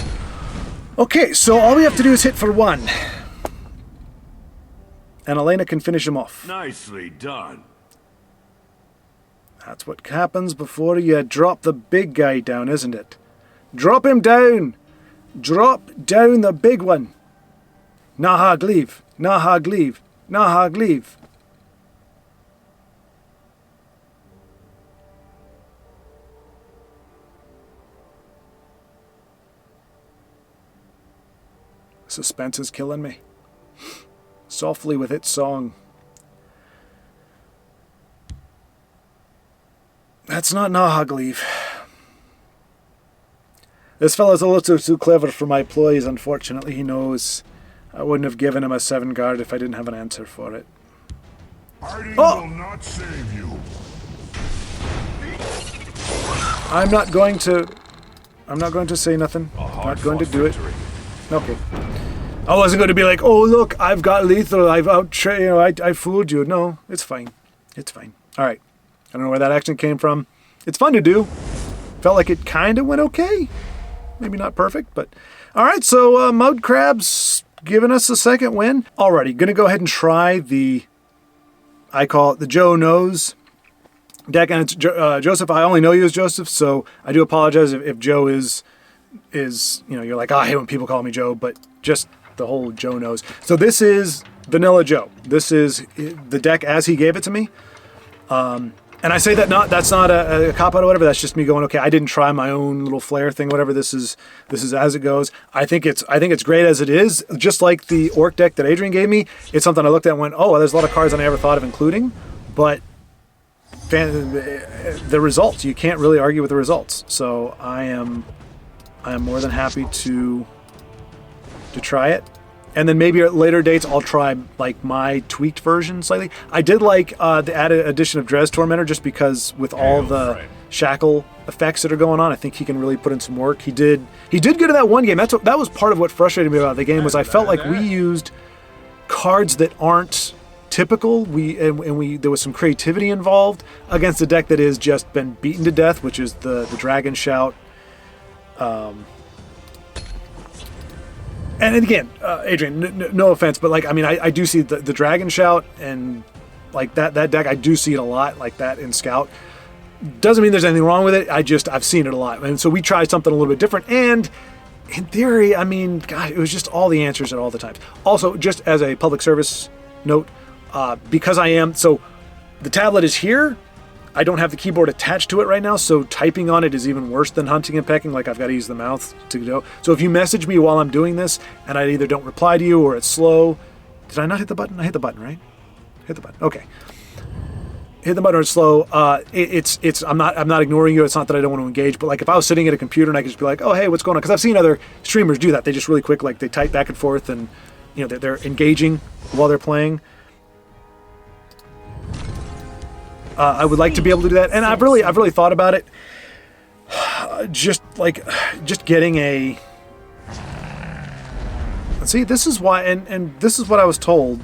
Okay, so all we have to do is hit for 1. And Elena can finish him off. Nicely done. That's what happens before you drop the big guy down, isn't it? Drop him down! Drop down the big one. Nahag leave. Nahag leave. Nahag leave. Suspense is killing me. Softly with its song. That's not Nahag leave. This fellow's a little too clever for my ploys, unfortunately. He knows I wouldn't have given him a 7 guard if I didn't have an answer for it. Hiding will not save you. I'm not going to say nothing. Not going to do it. Okay. I wasn't going to be like, oh look, I've got lethal. I fooled you. No, it's fine. It's fine. All right. I don't know where that accent came from. It's fun to do. Felt like it kind of went okay. Maybe not perfect, but all right. So Mud Crab's giving us a second win. Alrighty, gonna go ahead and try I call it the Joe Knows deck, and it's Joseph. I only know you as Joseph, so I do apologize if Joe is you're like, oh, I hate when people call me Joe, but just the whole Joe Knows. So this is Vanilla Joe. This is the deck as he gave it to me. And I say that's not a cop out or whatever. That's just me going, okay, I didn't try my own little flair thing, whatever. This is as it goes. I think it's great as it is. Just like the orc deck that Adrian gave me, it's something I looked at and went, oh, well, there's a lot of cards I never thought of including, but the results, you can't really argue with the results. So I am more than happy to try it. And then maybe at later dates, I'll try like my tweaked version slightly. I did like the added addition of Dres Tormentor just because with all the shackle effects that are going on, I think he can really put in some work. He did good in that one game. That was part of what frustrated me about the game was I felt like we used cards that aren't typical. There was some creativity involved against a deck that has just been beaten to death, which is the Dragon Shout. And again, Adrian, no offense, but like, I mean, I do see the Dragon Shout and like that deck. I do see it a lot like that in Scout. Doesn't mean there's anything wrong with it. I've seen it a lot. And so we tried something a little bit different. And in theory, I mean, God, it was just all the answers at all the times. Also, just as a public service note, because so the tablet is here. I don't have the keyboard attached to it right now, so typing on it is even worse than hunting and pecking. Like I've got to use the mouth to go. So if you message me while I'm doing this and I either don't reply to you or it's slow, did I not hit the button? I hit the button, right? Hit the button. Okay. Hit the button or it's slow. I'm not ignoring you. It's not that I don't want to engage, but like if I was sitting at a computer and I could just be like, oh hey, what's going on? Because I've seen other streamers do that. They just really quick, like they type back and forth, and they're engaging while they're playing. I would like to be able to do that, and I've really thought about it. Just getting a. See, this is why, and this is what I was told.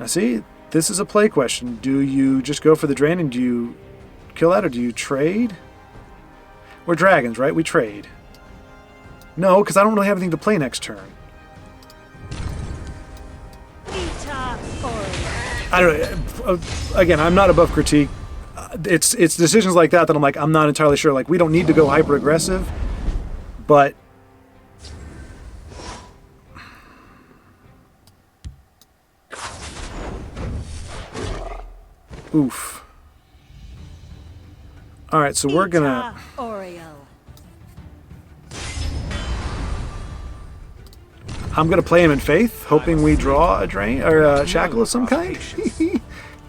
Now, see, this is a play question. Do you just go for the drain and do you kill that, or do you trade? We're dragons, right? We trade. No, because I don't really have anything to play next turn. I don't know. Again, I'm not above critique. It's decisions like that I'm like, I'm not entirely sure. Like, we don't need to go hyper aggressive, but oof. All right, so we're gonna. I'm going to play him in Faith, hoping we draw a drain or a shackle of some kind.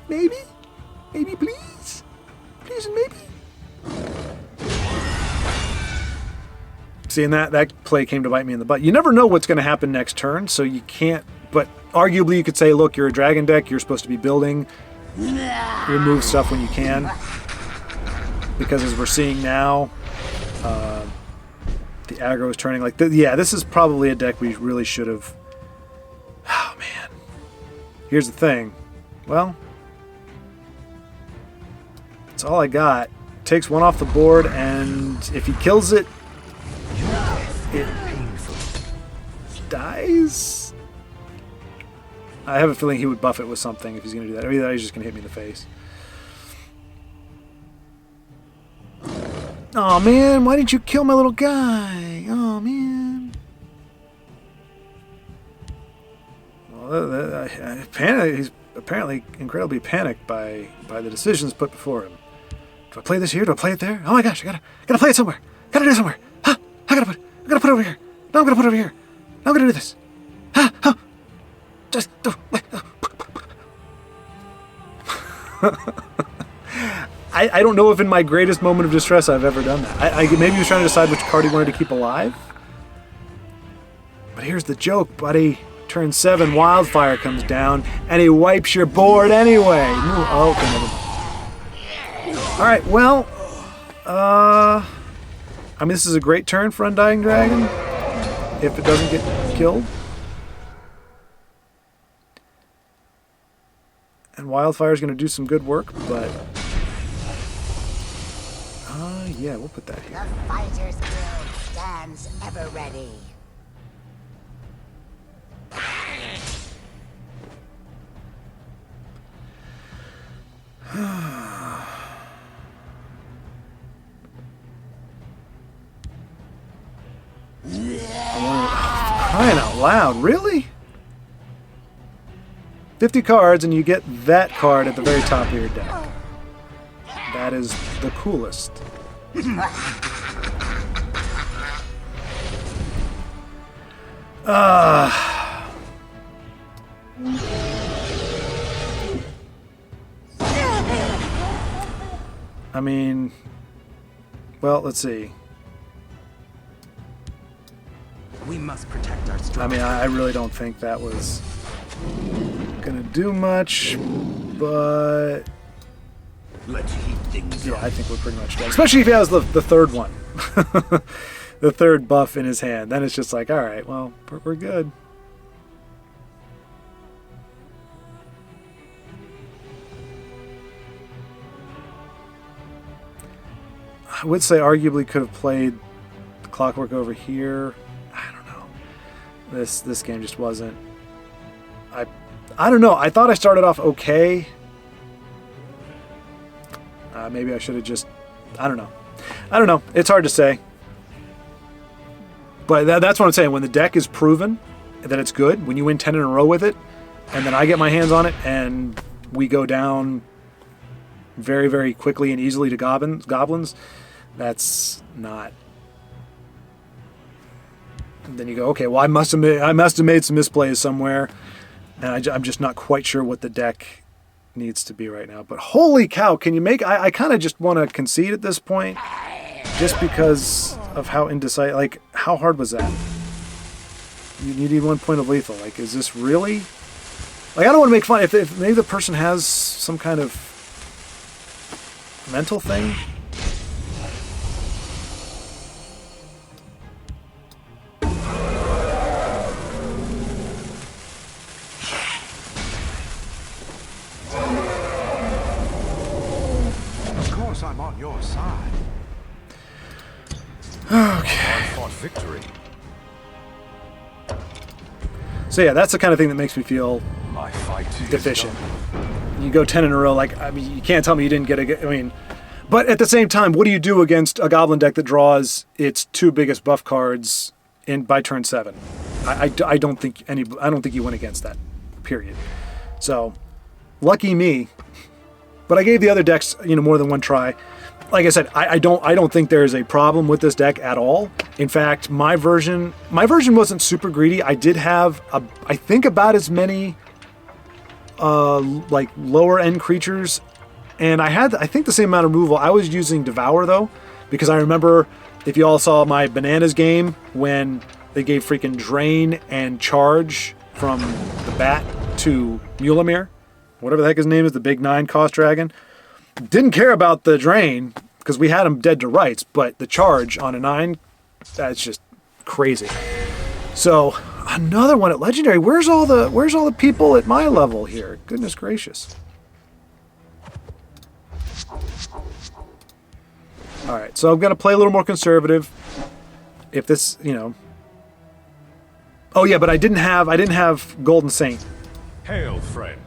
Maybe? Maybe, please? Please and maybe? See, and that play came to bite me in the butt. You never know what's going to happen next turn, so you can't... But arguably you could say, look, you're a dragon deck, you're supposed to be building. Remove stuff when you can. Because as we're seeing now... the aggro is turning like yeah, this is probably a deck we really should have. Oh man, here's the thing. Well, that's all I got. Takes one off the board, and if he kills it, it dies. I have a feeling he would buff it with something if he's going to do that. Or he's just going to hit me in the face. Oh man, why didn't you kill my little guy? Oh man. Well, he's apparently incredibly panicked by the decisions put before him. Do I play this here? Do I play it there? Oh my gosh, I gotta play it somewhere. Gotta do it somewhere. Huh? I gotta put it over here. No, I'm gonna put it over here. No, I'm gonna do this. Huh? Huh? Just do. I don't know if in my greatest moment of distress I've ever done that. I maybe he was trying to decide which card he wanted to keep alive. But here's the joke, buddy. Turn 7, Wildfire comes down, and he wipes your board anyway. Oh, okay. All right, well, I mean, this is a great turn for Undying Dragon, if it doesn't get killed. And Wildfire's going to do some good work, but... yeah, we'll put that here. The Fighters Guild stands ever ready. Crying out loud, really? 50 cards and you get that card at the very top of your deck. That is the coolest. I mean, well, let's see. We must protect our strength. I mean, I really don't think that was gonna do much, but Let's heat things yeah, up. I think we're pretty much done. Especially if he has the third one, the third buff in his hand. Then it's just like, all right, well, we're good. I would say arguably could have played the Clockwork over here. I don't know. This game just wasn't. I don't know. I thought I started off okay. Maybe I should have just. I don't know. It's hard to say. But that's what I'm saying. When the deck is proven that it's good, when you win 10 in a row with it, and then I get my hands on it, and we go down very, very quickly and easily to goblins, that's not. And then you go, okay, well, I must have made some misplays somewhere, and I'm just not quite sure what the deck needs to be right now. But holy cow, can you make? I kind of just want to concede at this point, just because of how indecisive. Like, how hard was that? You need 1 point of lethal. Like, is this really? Like, I don't want to make fun. If maybe the person has some kind of mental thing. Of course, I'm on your side. Okay. I fought victory. So yeah, that's the kind of thing that makes me feel My fight is deficient. done. You go 10 in a row, like, I mean, you can't tell me you didn't get a. I mean, but at the same time, what do you do against a goblin deck that draws its 2 biggest buff cards by turn 7? I don't think you win against that. Period. So, lucky me. But I gave the other decks, more than one try. Like I said, I don't think there is a problem with this deck at all. In fact, my version wasn't super greedy. I did have I think about as many like lower end creatures, and I think the same amount of removal. I was using Devour though, because I remember, if you all saw my Bananas game when they gave freaking Drain and Charge from the Bat to Mulamir, whatever the heck his name is, the big 9 cost dragon. Didn't care about the Drain because we had him dead to rights, but the Charge on a 9, that's just crazy. So another one at Legendary. Where's all the people at my level here? Goodness gracious. All right, so I'm gonna play a little more conservative. If this, Oh yeah, but I didn't have Golden Saint. Hail, friend.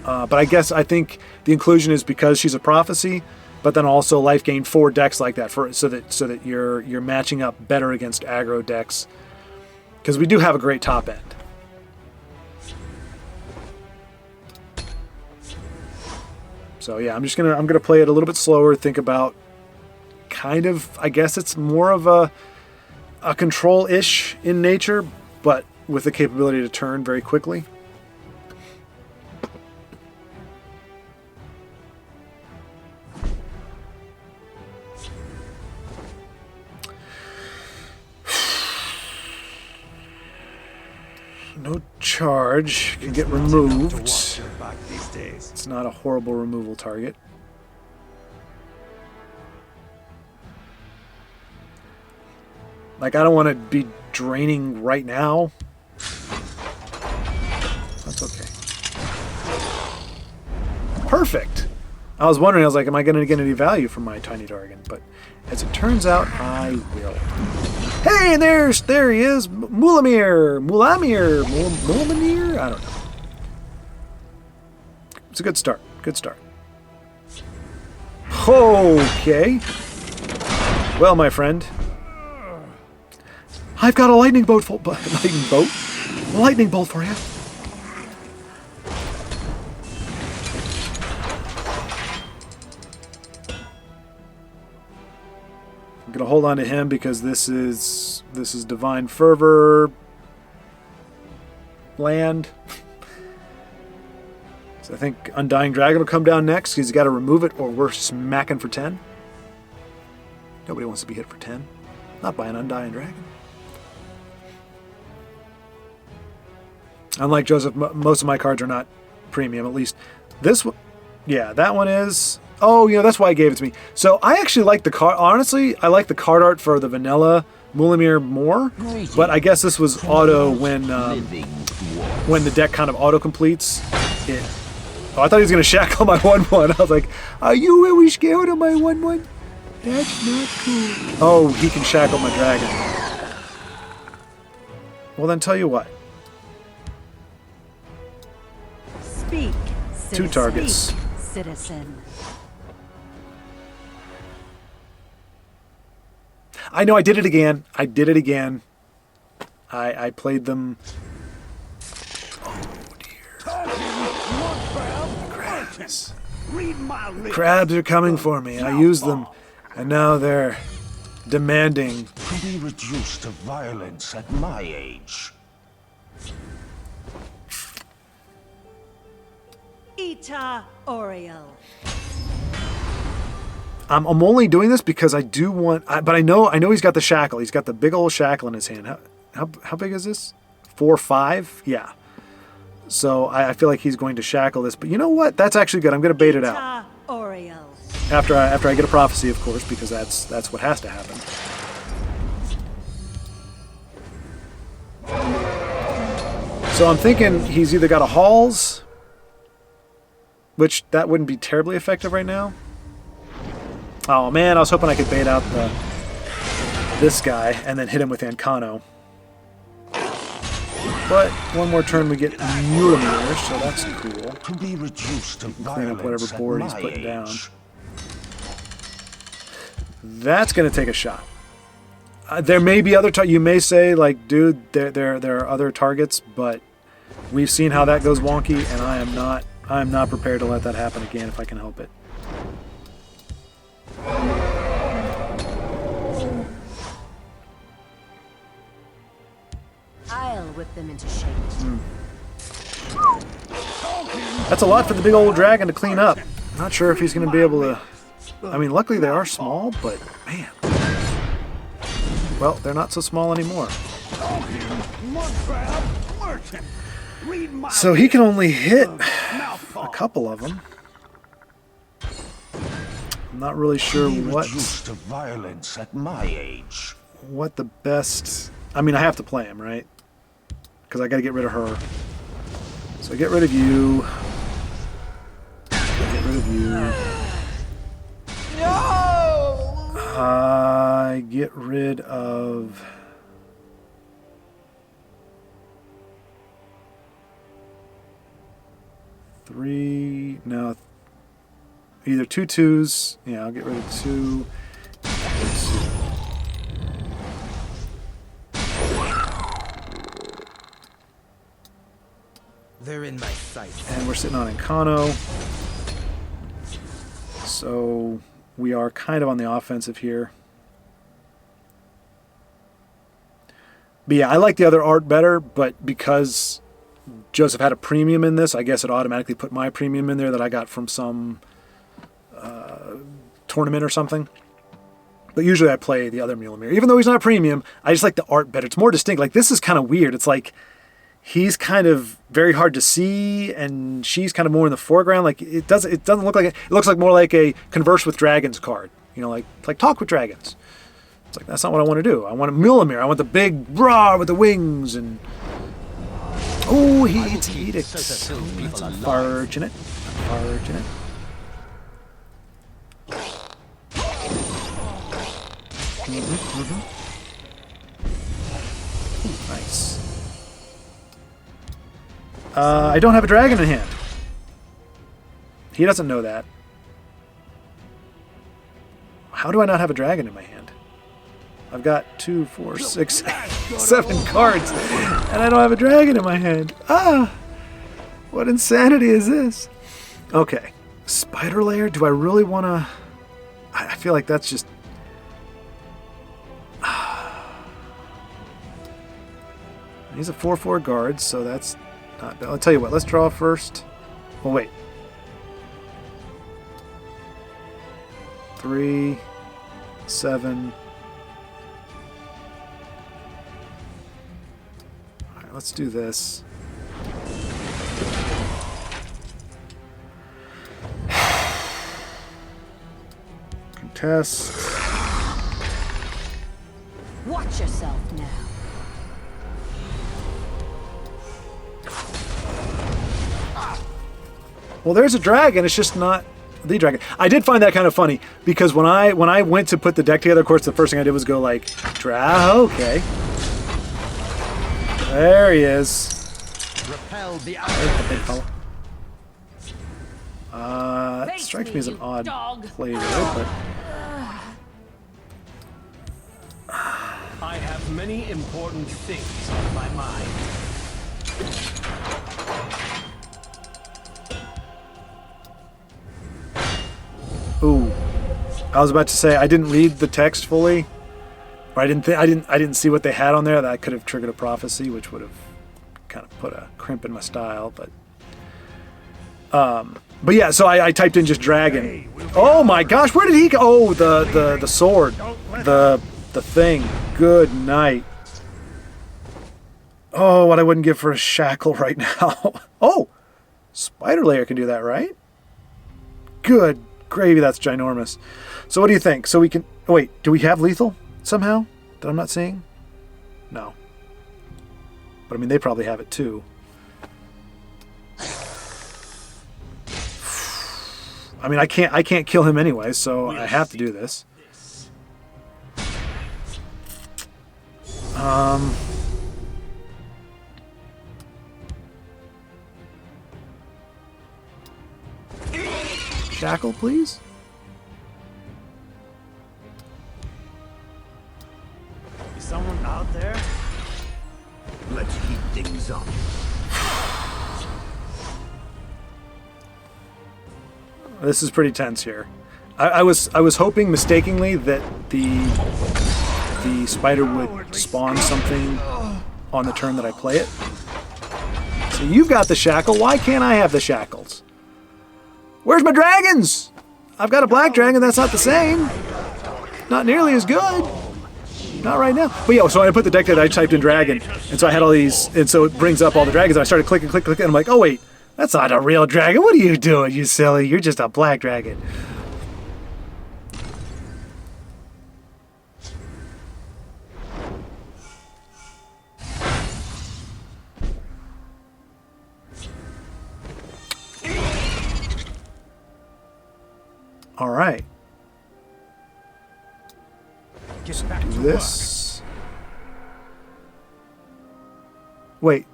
But I think the inclusion is because she's a prophecy, but then also life gain 4 decks like that so that you're matching up better against aggro decks, because we do have a great top end. So yeah, I'm gonna play it a little bit slower. Think about kind of, I guess it's more of a control-ish in nature, but with the capability to turn very quickly. No charge can get removed. It's not a horrible removal target. Like, I don't want to be draining right now. That's okay. Perfect. I was wondering, I was like, am I going to get any value from my tiny Dargan? But as it turns out, I will. Hey, and there he is. Mulamir. I don't know. It's a good start. Good start. Okay. Well, my friend, I've got a lightning bolt for you. I'm gonna hold on to him because this is Divine Fervor land. So I think Undying Dragon will come down next. He's got to remove it, or we're smacking for 10. Nobody wants to be hit for 10. Not by an Undying Dragon. Unlike Joseph, most of my cards are not premium. At least this one, yeah, that one is. Oh, that's why he gave it to me. So I actually like the card. Honestly, I like the card art for the vanilla Mulamir more. But I guess this was auto when the deck kind of auto completes it. Oh, I thought he was going to shackle my 1/1. I was like, are you really scared of my 1/1? That's not cool. Oh, he can shackle my dragon. Well, then tell you what. Speak, citizen. 2 targets. Speak, citizen. I know, I did it again. I played them. Crabs. Crabs are coming for me. I used them, and now they're demanding. To be reduced to violence at my age. Ita Oriel. I'm only doing this because I do want, but I know he's got the shackle. He's got the big old shackle in his hand. How big is this? 4/5? Yeah. So I feel like he's going to shackle this. But you know what? That's actually good. I'm going to bait it out. Oriel. After I get a prophecy, of course, because that's what has to happen. So I'm thinking he's either got a Halls, which that wouldn't be terribly effective right now. Oh man, I was hoping I could bait out this guy and then hit him with Ancano. But one more turn we get Mulamir, so that's cool. To be reduced to Clean up whatever violence at board he's my putting down. age. That's going to take a shot. There may be other you may say, like, dude, there are other targets, but we've seen how that goes wonky, and I am not prepared to let that happen again if I can help it. I'll whip them into shape. That's a lot for the big old dragon to clean up. Not sure if he's going to be able to. I mean, luckily they are small, but man. Well, they're not so small anymore. So he can only hit a couple of them. I'm not really sure Reduced to violence at my age. what the best. I mean, I have to play him, right? Because I got to get rid of her. So I get rid of you. Get rid of you. No! I get rid of. No. either 2 2s. Yeah, I'll get rid of 2. They're in my sights. And we're sitting on Encano. So we are kind of on the offensive here. But yeah, I like the other art better, but because Joseph had a premium in this, I guess it automatically put my premium in there that I got from some tournament or something. But usually I play the other Mjolnir. Even though he's not a premium, I just like the art better. It's more distinct. Like, this is kind of weird. It's like he's kind of very hard to see, and she's kind of more in the foreground. Like, it doesn't look like it. It looks like more like a Converse with Dragons card. You know, like Talk with Dragons. It's like, that's not what I want to do. I want a Mjolnir. I want the big roar with the wings and... Oh, it's Edict. That's unfortunate. Unfortunate. Ooh, nice. I don't have a dragon in hand. He doesn't know that. How do I not have a dragon in my hand? I've got 2, 4, 6, 7 cards, and I don't have a dragon in my hand. Ah! What insanity is this? Okay. Spider Lair? Do I really want to... I feel like that's just... He's a 4/4 guard, so that's not bad. I'll tell you what, let's draw first. Oh, wait. 3, 7... Alright, let's do this. Contest. Watch yourself now. Well, there's a dragon. It's just not the dragon. I did find that kind of funny because when I went to put the deck together, of course, the first thing I did was go like, okay. There he is. Repel the There's the big fella. It strikes me as an odd play there, but... I have many important things on my mind. Ooh, I was about to say I didn't read the text fully, or I didn't see what they had on there. That could have triggered a prophecy, which would have kind of put a crimp in my style. But yeah, so I typed in just dragon. Oh my gosh, where did he go? Oh, the sword, the thing. Good night. Oh, what I wouldn't give for a shackle right now. Oh, Spider Lair can do that, right? Good gravy, that's ginormous. So what do you think? So we can... Oh, wait, do we have lethal somehow that I'm not seeing? No. But I mean, they probably have it too. I mean, I can't kill him anyway, so I have to do this. Shackle, please. Is someone out there? Let's heat things up. This is pretty tense here. I was hoping mistakenly that the spider would spawn something on the turn that I play it. So you've got the shackle. Why can't I have the shackles? Where's my dragons? I've got a black dragon. That's not the same. Not nearly as good. Not right now. But yeah, so I put the deck that I typed in dragon, and so I had all these, and so it brings up all the dragons. And I started clicking, and I'm like, oh wait, that's not a real dragon. What are you doing, you silly? You're just a black dragon. All right. Get back Do to this. Wait.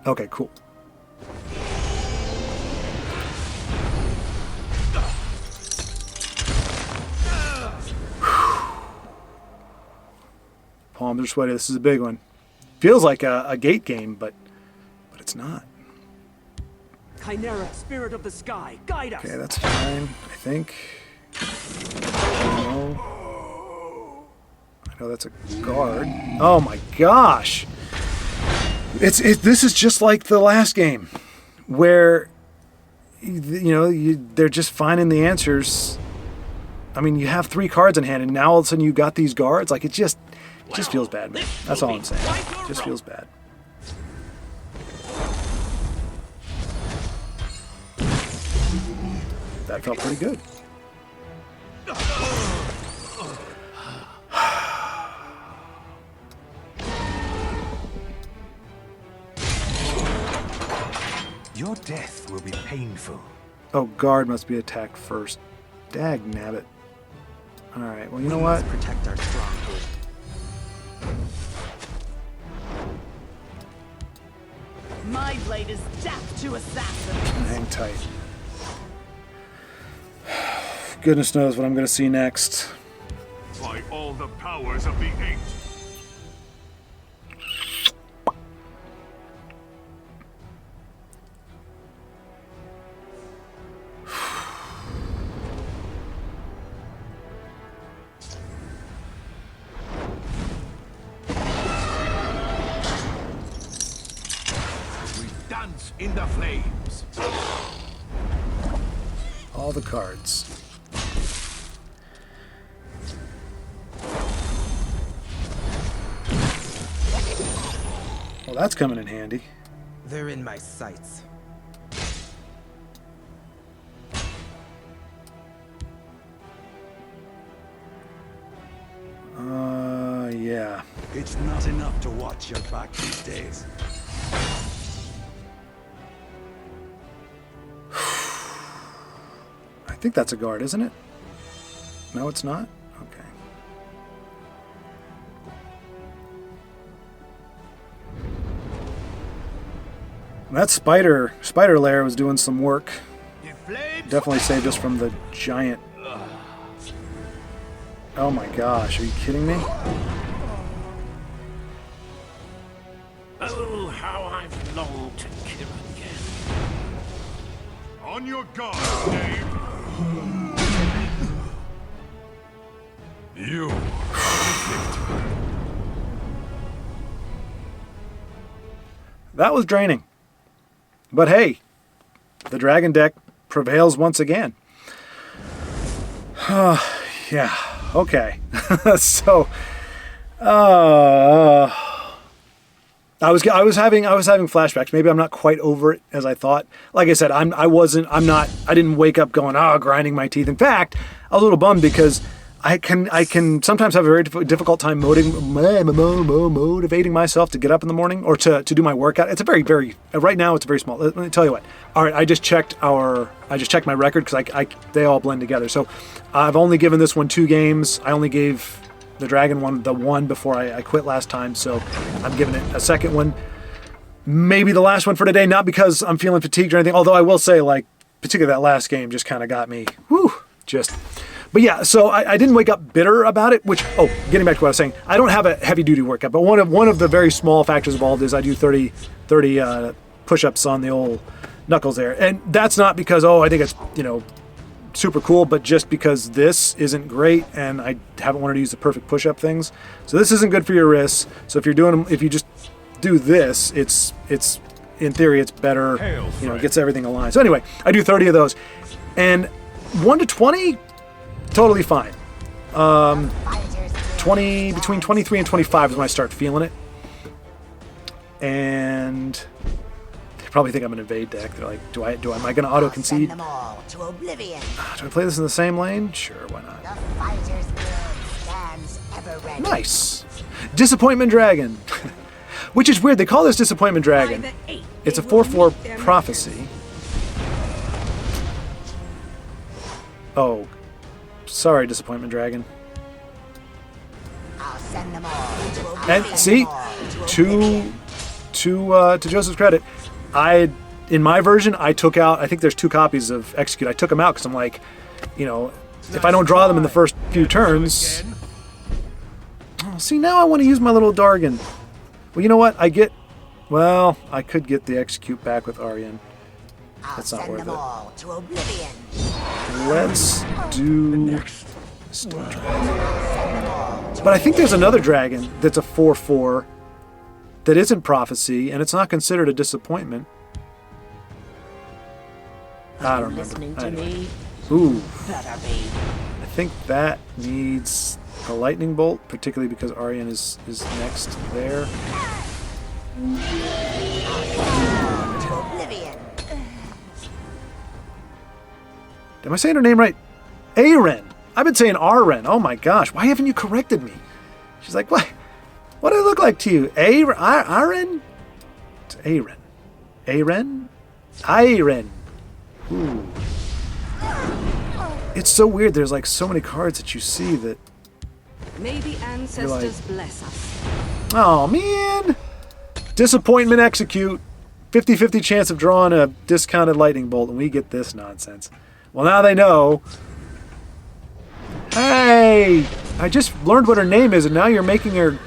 Okay, cool. palms are sweaty. This is a big one. Feels like a gate game, but it's not. Chimera, spirit of the sky, guide us. Okay, that's fine, I think. I know that's a guard. Oh my gosh! This is just like the last game, where they're just finding the answers. I mean, you have 3 cards in hand, and now all of a sudden you got these guards. Like, it just feels bad, man. That's all I'm saying. It just feels bad. That felt pretty good. Your death will be painful. Oh, guard must be attacked first. Dag nabbit. Alright, well, you know what? Protect our stronghold. My blade is death to assassins. Hang tight. Goodness knows what I'm going to see next. By all the powers of the Eight. We dance in the flames. All the cards. Well, that's coming in handy. They're in my sights. Yeah. It's not enough to watch your back these days. I think that's a guard, isn't it? No, it's not? Okay. That spider lair was doing some work. Definitely saved us from the giant. Oh my gosh, are you kidding me? Oh, how I've longed to kill again. On your guard, Dave. You That was draining. But hey, the dragon deck prevails once again. Yeah, okay. So, I was having flashbacks. Maybe I'm not quite over it as I thought. Like I said, I didn't wake up going, grinding my teeth. In fact, I was a little bummed because I can sometimes have a very difficult time motivating myself to get up in the morning or to do my workout. It's a very right now it's very small. Let me tell you what. All right, I just checked my record because they all blend together. So I've only given this one 2 games. I only gave the dragon one the 1 before I quit last time. So I'm giving it a second one. Maybe the last one for today, not because I'm feeling fatigued or anything. Although I will say, like, particularly that last game just kind of got me. But yeah, so I didn't wake up bitter about it, which, getting back to what I was saying, I don't have a heavy-duty workout, but one of the very small factors involved is I do 30 push-ups on the old knuckles there. And that's not because, I think it's, super cool, but just because this isn't great and I haven't wanted to use the perfect push-up things. So this isn't good for your wrists. So if you just do this, it's in theory, it's better, it gets everything aligned. So anyway, I do 30 of those. And 1 to 20... totally fine. 20 between 23 and 25 is when I start feeling it. And they probably think I'm an invade deck. They're like, am I going to auto concede? Do I play this in the same lane? Sure, why not? Nice. Disappointment Dragon. Which is weird. They call this Disappointment Dragon. It's a 4/4 prophecy. Oh. Sorry, Disappointment Dragon. I'll send them all. And see, to Joseph's credit, in my version, I took out, I think there's 2 copies of Execute. I took them out because I'm like, if I don't draw them in the first few turns, see, now I want to use my little Dargan. Well, you know what? I could get the execute back with Adrian. That's not worth it. All to oblivion. Let's do Stone Dragon. But I think there's another dragon that's a 4/4 that isn't prophecy, and it's not considered a disappointment. I don't remember. Anyway. Ooh. I think that needs a lightning bolt, particularly because Adrian is next there. To oblivion. Am I saying her name right? Aren. I've been saying Aren. Oh my gosh. Why haven't you corrected me? She's like, what? What do I look like to you? Aren? It's Aren. Aren? Aren. Ooh. It's so weird. There's like so many cards that you see that... May the ancestors bless us. Oh, man. Disappointment execute. 50-50 chance of drawing a discounted lightning bolt, and we get this nonsense. Well, now they know. Hey! I just learned what her name is, and now you're making her...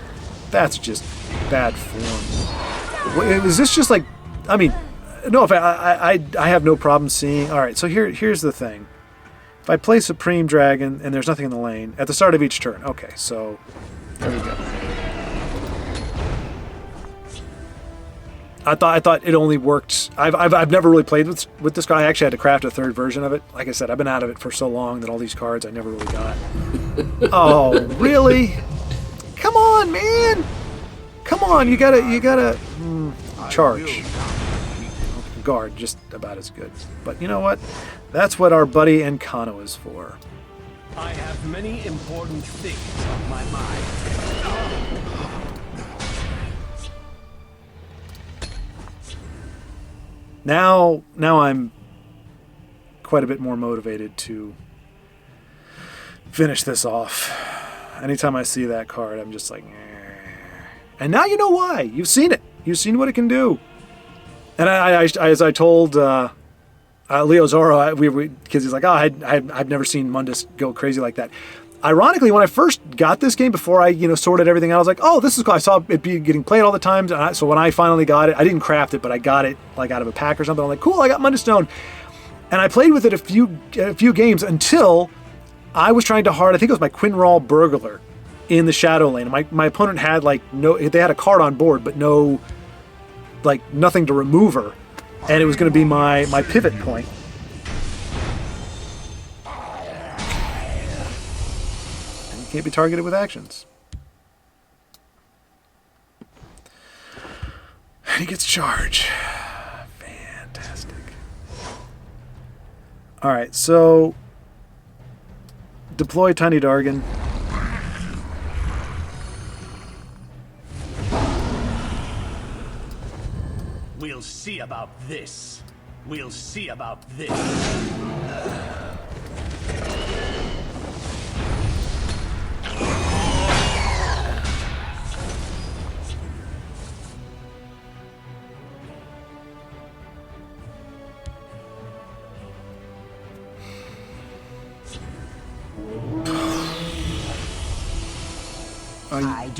That's just bad form. Is this just like... I mean, no, if I have no problem seeing... All right, so here's the thing. If I play Supreme Dragon, and there's nothing in the lane, at the start of each turn. Okay, so there we go. I thought it only worked. I've never really played with this guy. I actually had to craft a third version of it. Like I said, I've been out of it for so long that all these cards I never really got. Oh, really? Come on, man! Come on, you gotta charge. Guard, just about as good. But you know what? That's what our buddy Encano is for. I have many important things on my mind. Now I'm quite a bit more motivated to finish this off. Anytime I see that card, I'm just like, eh. And now you know why. You've seen it. You've seen what it can do. And I as I told Leo Zorro, because he's like, oh, I've never seen Mundus go crazy like that. Ironically, when I first got this game, before I sorted everything out, I was like, oh, this is cool. I saw it be getting played all the time. So when I finally got it, I didn't craft it, but I got it like out of a pack or something. I'm like, cool, I got Mundus Stone. And I played with it a few games until I was trying to hard, I think it was my Quinral Burglar in the Shadow Lane. My opponent had they had a card on board, but nothing to remove her. And it was going to be my pivot point. Can't be targeted with actions. And he gets charge. Fantastic. Alright, so deploy Tiny Dargan. We'll see about this. We'll see about this.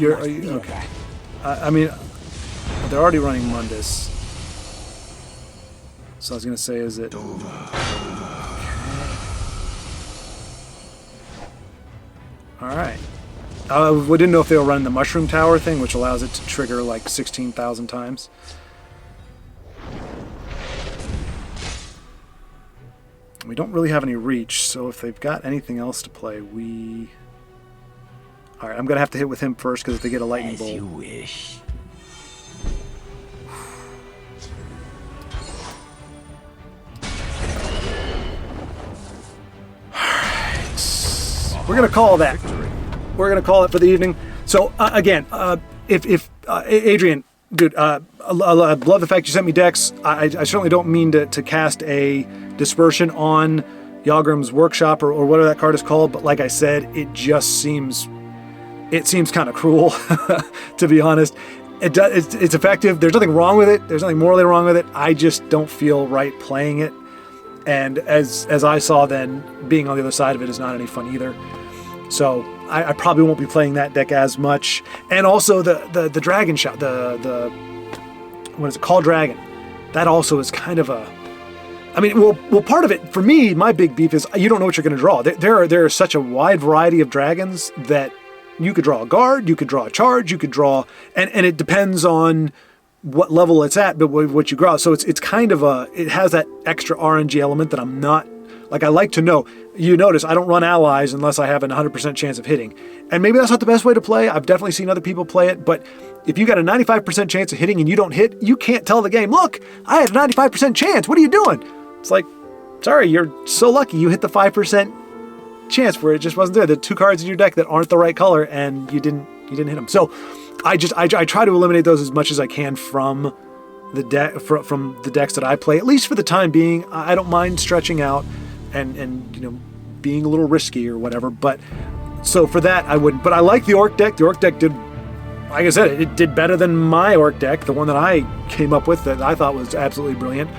Are you okay? I mean, they're already running Mundus. So I was going to say, is it... Okay. Alright. We didn't know if they were running the Mushroom Tower thing, which allows it to trigger like 16,000 times. We don't really have any reach, so if they've got anything else to play, we... Alright, I'm going to have to hit with him first, because if they get a lightning bolt... As you wish. We're going to call that. We're going to call it for the evening. So, again, if Adrian, dude, I love the fact you sent me decks. I certainly don't mean to cast a dispersion on Yagram's Workshop or whatever that card is called, but like I said, it just seems kind of cruel, to be honest. It's effective. There's nothing wrong with it. There's nothing morally wrong with it. I just don't feel right playing it. And as I saw then, being on the other side of it is not any fun either. So I probably won't be playing that deck as much. And also the Dragon Shot, the what is it, Call Dragon. That also is kind of a, I mean, well, part of it, for me, my big beef is you don't know what you're going to draw. There are such a wide variety of dragons that you could draw a guard, you could draw a charge, you could draw, and it depends on what level it's at, but what you draw. So it's kind of it has that extra RNG element that I'm not, like I like to know. You notice I don't run allies unless I have a 100% chance of hitting. And maybe that's not the best way to play. I've definitely seen other people play it, but if you got a 95% chance of hitting and you don't hit, you can't tell the game, look, I had a 95% chance, what are you doing? It's like, sorry, you're so lucky you hit the 5% chance where it just wasn't there. The 2 cards in your deck that aren't the right color and you didn't hit them. So I try to eliminate those as much as I can from the deck, from the decks that I play, at least for the time being. I don't mind stretching out and being a little risky or whatever, but so for that I wouldn't. But I like the Orc deck. The Orc deck did, like I said, it did better than my Orc deck, the one that I came up with that I thought was absolutely brilliant.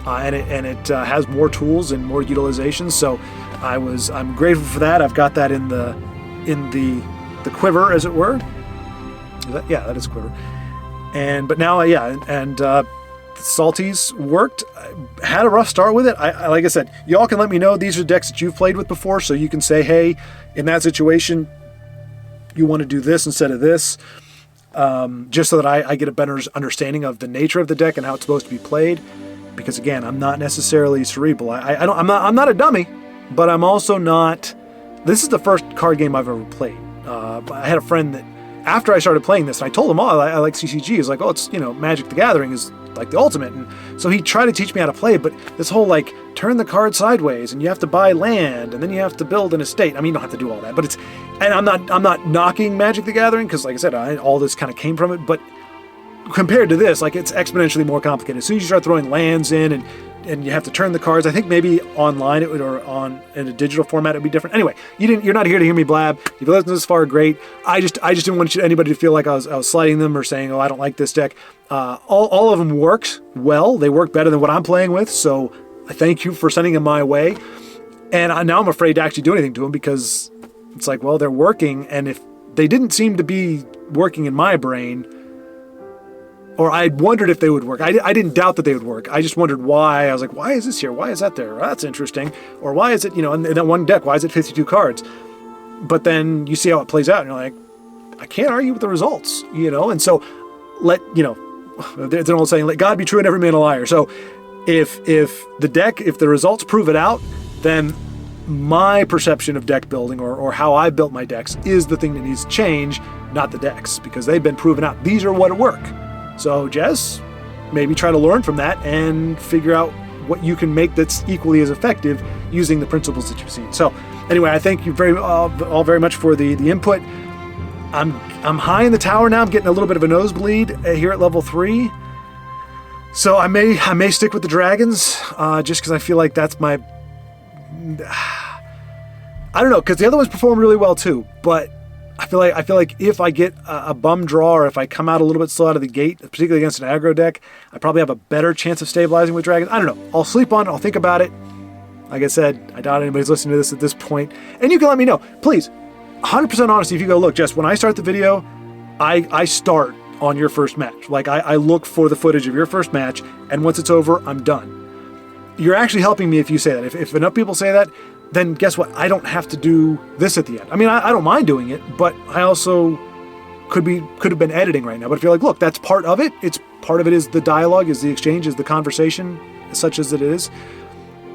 And it has more tools and more utilization. So I'm grateful for that. I've got that in the quiver, as it were. That is quiver. But now, Salties worked. I had a rough start with it. I like I said, y'all can let me know these are decks that you've played with before, so you can say, hey, in that situation, you want to do this instead of this, just so that I get a better understanding of the nature of the deck and how it's supposed to be played. Because again, I'm not necessarily cerebral. I'm not a dummy, but I'm also not. This is the first card game I've ever played. I had a friend that, after I started playing this, and I told him, I like CCG. He's like, it's Magic the Gathering is like the ultimate, and so he tried to teach me how to play. But this whole turn the card sideways, and you have to buy land, and then you have to build an estate. I mean, you don't have to do all that, but and I'm not knocking Magic the Gathering because, like I said, all this kind of came from it, but. Compared to this, it's exponentially more complicated. As soon as you start throwing lands in and you have to turn the cards, I think maybe online it would, or in a digital format it would be different. Anyway, you're not here to hear me blab. If you listened this far, great. I just didn't want anybody to feel like I was slighting them or saying, I don't like this deck. All of them worked well. They work better than what I'm playing with. So I thank you for sending them my way. And now I'm afraid to actually do anything to them because it's like, well, they're working, and if they didn't seem to be working in my brain. Or I wondered if they would work. I didn't doubt that they would work. I just wondered why. I was like, why is this here? Why is that there? Oh, that's interesting. Or why is it, in that one deck, why is it 52 cards? But then you see how it plays out, and you're like, I can't argue with the results, And so there's an old saying, let God be true and every man a liar. So if the results prove it out, then my perception of deck building or how I built my decks is the thing that needs to change, not the decks, because they've been proven out. These are what work. So, Jess, maybe try to learn from that and figure out what you can make that's equally as effective using the principles that you've seen. So, anyway, I thank you all very much for the input. I'm high in the tower now. I'm getting a little bit of a nosebleed here at level 3. So I may stick with the dragons just because I feel like that's my. I don't know, because the other ones perform really well too, but. I feel like if I get a bum draw or if I come out a little bit slow out of the gate, particularly against an aggro deck, I probably have a better chance of stabilizing with dragons. I don't know. I'll sleep on it. I'll think about it. Like I said, I doubt anybody's listening to this at this point. And you can let me know. Please, 100% honesty, if you go, look, Jess, when I start the video, I start on your first match. I look for the footage of your first match, and once it's over, I'm done. You're actually helping me if you say that. If enough people say that, then guess what? I don't have to do this at the end. I mean, I don't mind doing it, but I also could have been editing right now. But if you're like, look, that's part of it. It's part of it is the dialogue, is the exchange, is the conversation, such as it is.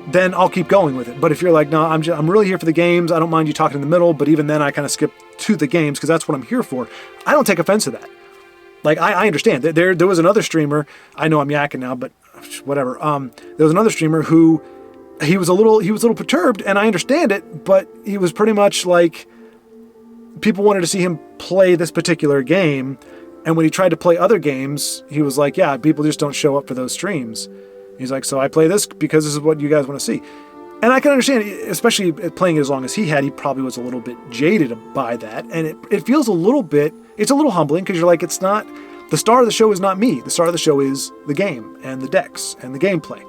Then I'll keep going with it. But if you're like, no, I'm really here for the games. I don't mind you talking in the middle, but even then I kind of skip to the games because that's what I'm here for. I don't take offense to that. I understand. There was another streamer. I know I'm yakking now, but whatever. There was another streamer who. He was a little perturbed, and I understand it, but he was pretty much like people wanted to see him play this particular game, and when he tried to play other games, he was like, yeah, people just don't show up for those streams. He's like, so I play this because this is what you guys want to see. And I can understand, especially playing it as long as he had, he probably was a little bit jaded by that, and it feels it's a little humbling because you're like, it's not, the star of the show is not me. The star of the show is the game and the decks and the gameplay.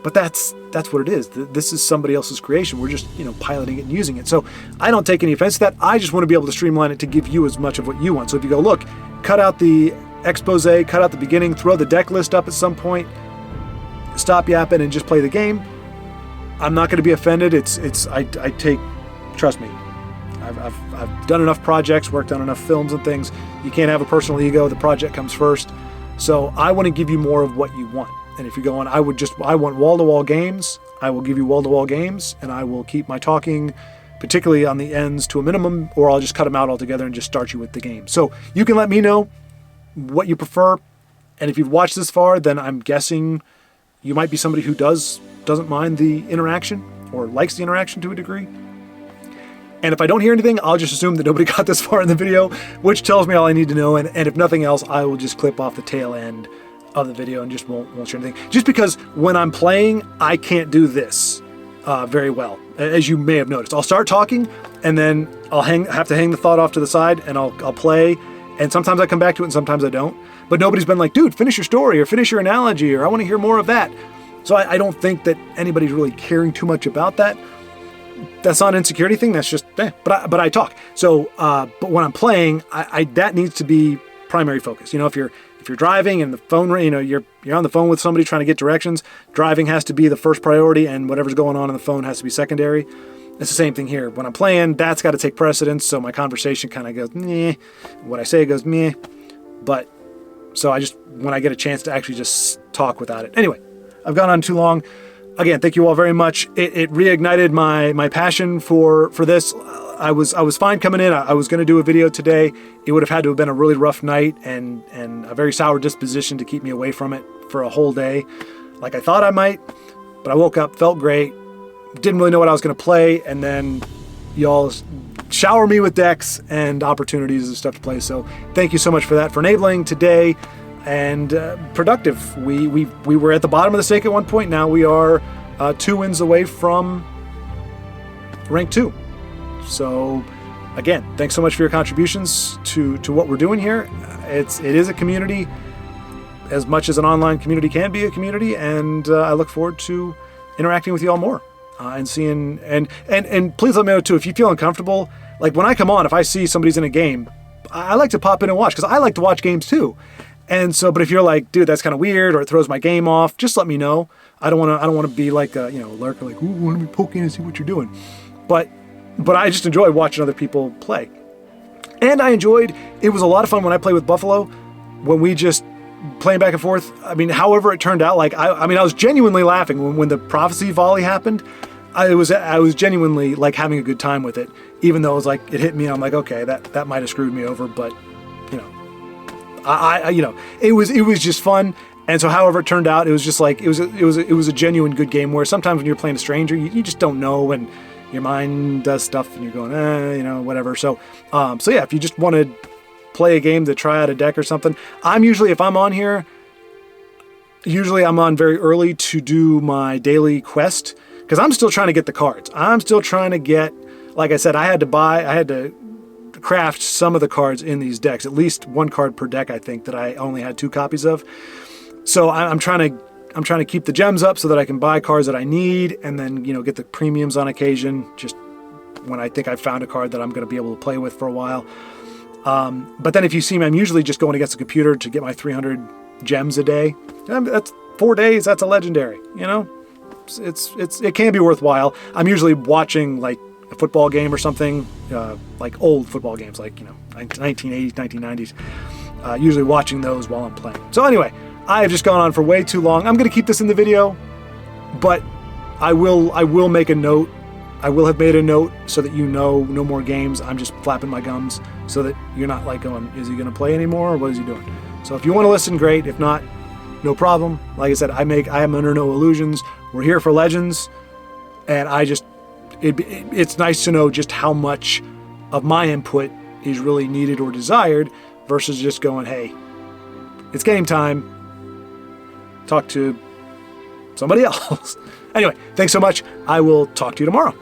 But that's what it is. This is somebody else's creation. We're just, piloting it and using it. So I don't take any offense to that. I just want to be able to streamline it to give you as much of what you want. So if you go, look, cut out the expose, cut out the beginning, throw the deck list up at some point, stop yapping and just play the game, I'm not going to be offended. Trust me, I've done enough projects, worked on enough films and things. You can't have a personal ego. The project comes first. So I want to give you more of what you want. And if you're going, I want wall-to-wall games, I will give you wall-to-wall games, and I will keep my talking, particularly on the ends, to a minimum, or I'll just cut them out altogether and just start you with the game. So you can let me know what you prefer. And if you've watched this far, then I'm guessing you might be somebody who doesn't mind the interaction or likes the interaction to a degree. And if I don't hear anything, I'll just assume that nobody got this far in the video, which tells me all I need to know. And if nothing else, I will just clip off the tail end of the video and just won't share anything. Just because when I'm playing, I can't do this very well, as you may have noticed. I'll start talking, and then I'll have to hang the thought off to the side, and I'll play. And sometimes I come back to it, and sometimes I don't. But nobody's been like, dude, finish your story, or finish your analogy, or I want to hear more of that. So I don't think that anybody's really caring too much about that. That's not an insecurity thing. That's just, but I talk. So, but when I'm playing, that needs to be primary focus. If you're driving and the phone, you're on the phone with somebody trying to get directions, driving has to be the first priority, and whatever's going on the phone has to be secondary. It's the same thing here. When I'm playing, that's got to take precedence. So my conversation kind of goes, meh. What I say goes, meh. But so when I get a chance to actually just talk without it. Anyway, I've gone on too long. Again, thank you all very much. It reignited my passion for this. I was fine coming in. I was going to do a video today. It would have had to have been a really rough night and a very sour disposition to keep me away from it for a whole day, like I thought I might. But I woke up, felt great, didn't really know what I was going to play, and then y'all shower me with decks and opportunities and stuff to play. So thank you so much for that, for enabling today. And productive. We were at the bottom of the stake at one point. Now we are 2 wins away from rank 2. So again, thanks so much for your contributions to what we're doing here. It is a community, as much as an online community can be a community, and I look forward to interacting with you all more and seeing and please let me know too if you feel uncomfortable. Like when I come on, if I see somebody's in a game, I like to pop in and watch because I like to watch games too. And so, but if you're like, dude, that's kind of weird, or it throws my game off, just let me know. I don't want to be like a lurker, like, ooh, want to be poking and see what you're doing. But I just enjoy watching other people play. And I enjoyed. It was a lot of fun when I played with Buffalo, when we just playing back and forth. I mean, however it turned out, like I was genuinely laughing when the prophecy volley happened. I was genuinely like having a good time with it, even though it was like it hit me. I'm like, okay, that might have screwed me over, but it was just fun. And so however it turned out, it was just like, it was a genuine good game where sometimes when you're playing a stranger, you just don't know, and your mind does stuff and you're going, whatever. So yeah, if you just want to play a game to try out a deck or something, if I'm on here, usually I'm on very early to do my daily quest because I'm still trying to get the cards. I'm still trying to get, like I said, I had to craft some of the cards in these decks, at least 1 card per deck, I think, that I only had 2 copies of. So I'm trying to keep the gems up so that I can buy cards that I need, and then get the premiums on occasion, just when I think I've found a card that I'm going to be able to play with for a while. But then if you see me, I'm usually just going against the computer to get my 300 gems a day. That's 4 days. That's a legendary. It can be worthwhile. I'm usually watching like a football game or something, like old football games, like 1980s, 1990s. Usually watching those while I'm playing. So anyway, I have just gone on for way too long. I'm going to keep this in the video, but I will make a note. I will have made a note so that no more games. I'm just flapping my gums so that you're not like going, is he going to play anymore, or what is he doing? So if you want to listen, great. If not, no problem. Like I said, I am under no illusions. We're here for Legends, and it's nice to know just how much of my input is really needed or desired versus just going, hey, it's game time. Talk to somebody else. Anyway, thanks so much. I will talk to you tomorrow.